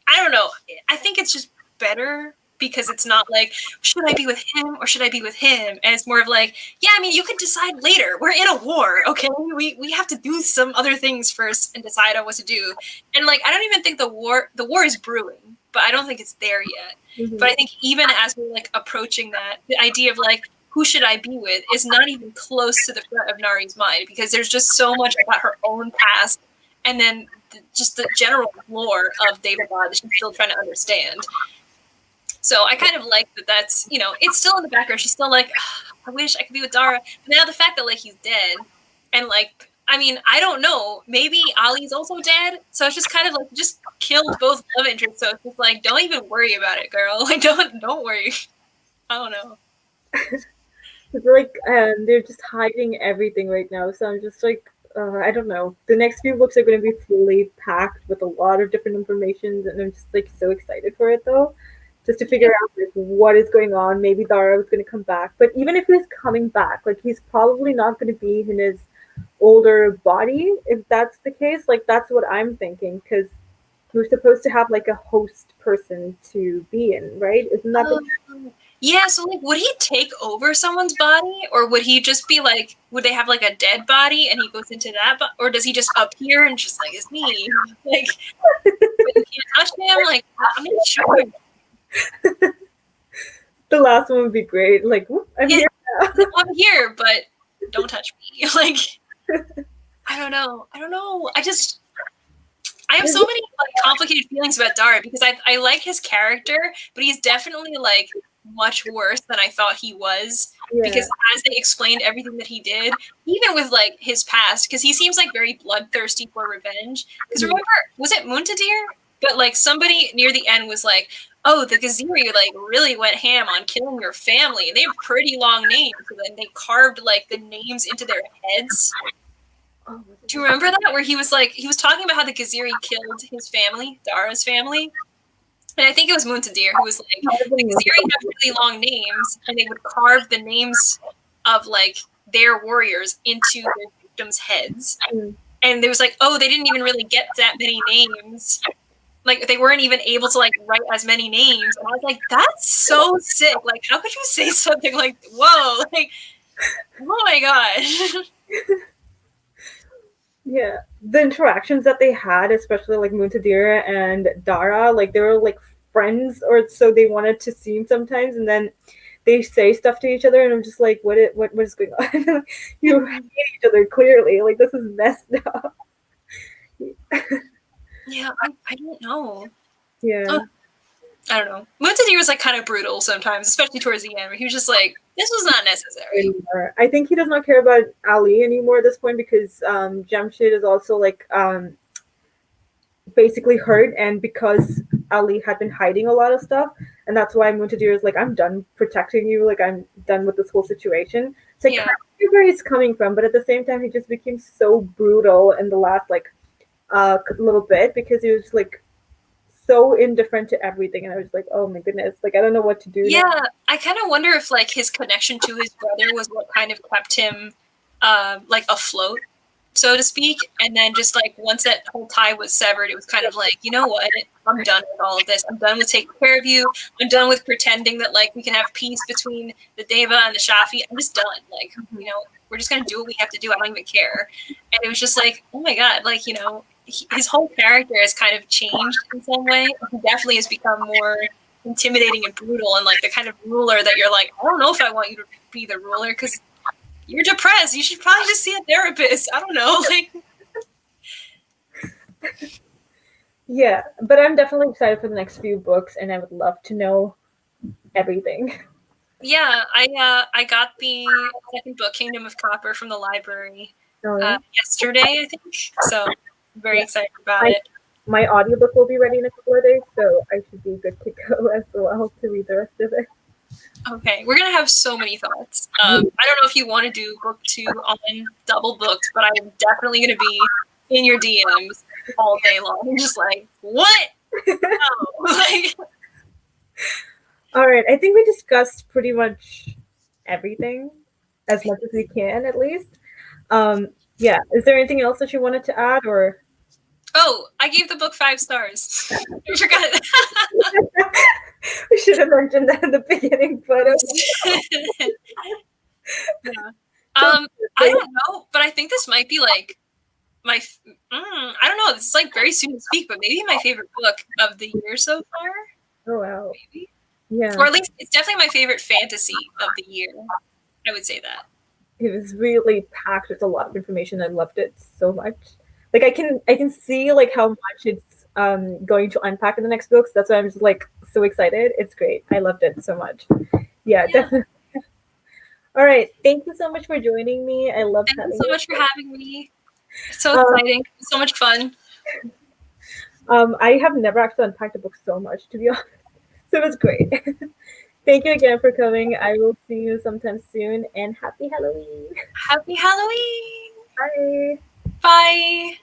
I don't know. I think it's just better because it's not like, should I be with him or should I be with him? And it's more of like, yeah, I mean, you can decide later. We're in a war, okay? We have to do some other things first and decide on what to do. And like, I don't even think the war is brewing, but I don't think it's there yet. Mm-hmm. But I think even as we're like approaching that, the idea of like, who should I be with is not even close to the front of Nari's mind because there's just so much about her own past and then just the general lore of Daevabad that she's still trying to understand. So I kind of like that that's, you know, it's still in the background. She's still like, I wish I could be with Dara. But now the fact that, like, he's dead and, like, I mean, I don't know. Maybe Ali's also dead. So it's just kind of like, just killed both love interests. So it's just like, don't even worry about it, girl. Like, don't worry. I don't know. Like they're just hiding everything right now, so I'm just like, I don't know. The next few books are going to be fully packed with a lot of different information, and I'm just like so excited for it though, just to figure out like what is going on. Maybe Dara is going to come back, but even if he's coming back, like he's probably not going to be in his older body. If that's the case, like that's what I'm thinking, because we're supposed to have like a host person to be in, right? Isn't that the Yeah, so like, would he take over someone's body, or would he just be like, would they have like a dead body and he goes into that, or does he just appear and just like, it's me, like, but you can't touch him? Like, I'm not sure. the last one would be great. Like, whoop, I'm here now. I'm here, but don't touch me. Like, I don't know. I have so many like complicated feelings about Dara because I like his character, but he's definitely like much worse than I thought he was. Yeah. Because as they explained everything that he did, even with like his past, because he seems like very bloodthirsty for revenge. Because remember, was it Muntadir? But like somebody near the end was like, "Oh, the Gaziri like really went ham on killing your family, and they have pretty long names." So then they carved like the names into their heads. Do you remember that? Where he was talking about how the Gaziri killed his family, Dara's family. And I think it was Muntadir who was like, the Gaziri have really long names, and they would carve the names of like their warriors into their victims' heads. And there was like, oh, they didn't even really get that many names. Like they weren't even able to like write as many names. And I was like, that's so sick. Like, how could you say something like, whoa, like, oh my gosh. Yeah, the interactions that they had, especially like Muntadir and Dara, like they were like friends, or so they wanted to seem sometimes, and then they say stuff to each other, and I'm just like, what is going on? You hate each other clearly. Like this is messed up. Yeah, I don't know. Yeah. I don't know. Muntadir was like kind of brutal sometimes, especially towards the end, where he was just like, this was not necessary. Anymore. I think he does not care about Ali anymore at this point because Jamshid is also like basically hurt, and because Ali had been hiding a lot of stuff, and that's why Muntadir is like, I'm done protecting you, like I'm done with this whole situation. So I kind of see where he's coming from, but at the same time, he just became so brutal in the last like little bit, because he was like so indifferent to everything, and I was like, oh my goodness, like I don't know what to do now. I kind of wonder if like his connection to his brother was what kind of kept him like afloat, so to speak. And then just like once that whole tie was severed, it was kind of like, you know what, I'm done with all of this. I'm done with taking care of you. I'm done with pretending that like we can have peace between the Deva and the Shafi. I'm just done. Like, you know, we're just gonna do what we have to do. I don't even care. And it was just like, oh my god, like, you know, his whole character has kind of changed in some way. He definitely has become more intimidating and brutal, and like the kind of ruler that you're like, I don't know if I want you to be the ruler because you're depressed. You should probably just see a therapist. I don't know. Like, Yeah, but I'm definitely excited for the next few books, and I would love to know everything. yeah, I got the second book, Kingdom of Copper, from the library yesterday, I think. So I'm very excited about it. My audiobook will be ready in a couple of days, so I should be good to go as well to read the rest of it. Okay, we're gonna have so many thoughts. I don't know if you want to do book 2 on Double Booked, but I'm definitely gonna be in your DMs all day long. I'm just like, what? No. Like, all right, I think we discussed pretty much everything, as much as we can, at least. Yeah, is there anything else that you wanted to add, or? Oh, I gave the book 5 stars. I forgot. We should have mentioned that in the beginning, but yeah. I don't know, but I think this might be like my. I don't know. It's like very soon to speak, but maybe my favorite book of the year so far. Oh wow! Maybe. Yeah, or at least it's definitely my favorite fantasy of the year. I would say that. It was really packed with a lot of information. I loved it so much. Like I can see like how much it's going to unpack in the next books. That's why I'm just like so excited. It's great. I loved it so much. Yeah. Definitely. All right. Thank you so much for joining me. I love having you. So much for having me. It's so exciting. It's so much fun. I have never actually unpacked a book so much, to be honest. So it was great. Thank you again for coming. I will see you sometime soon, and happy Halloween. Happy Halloween. Bye. Bye.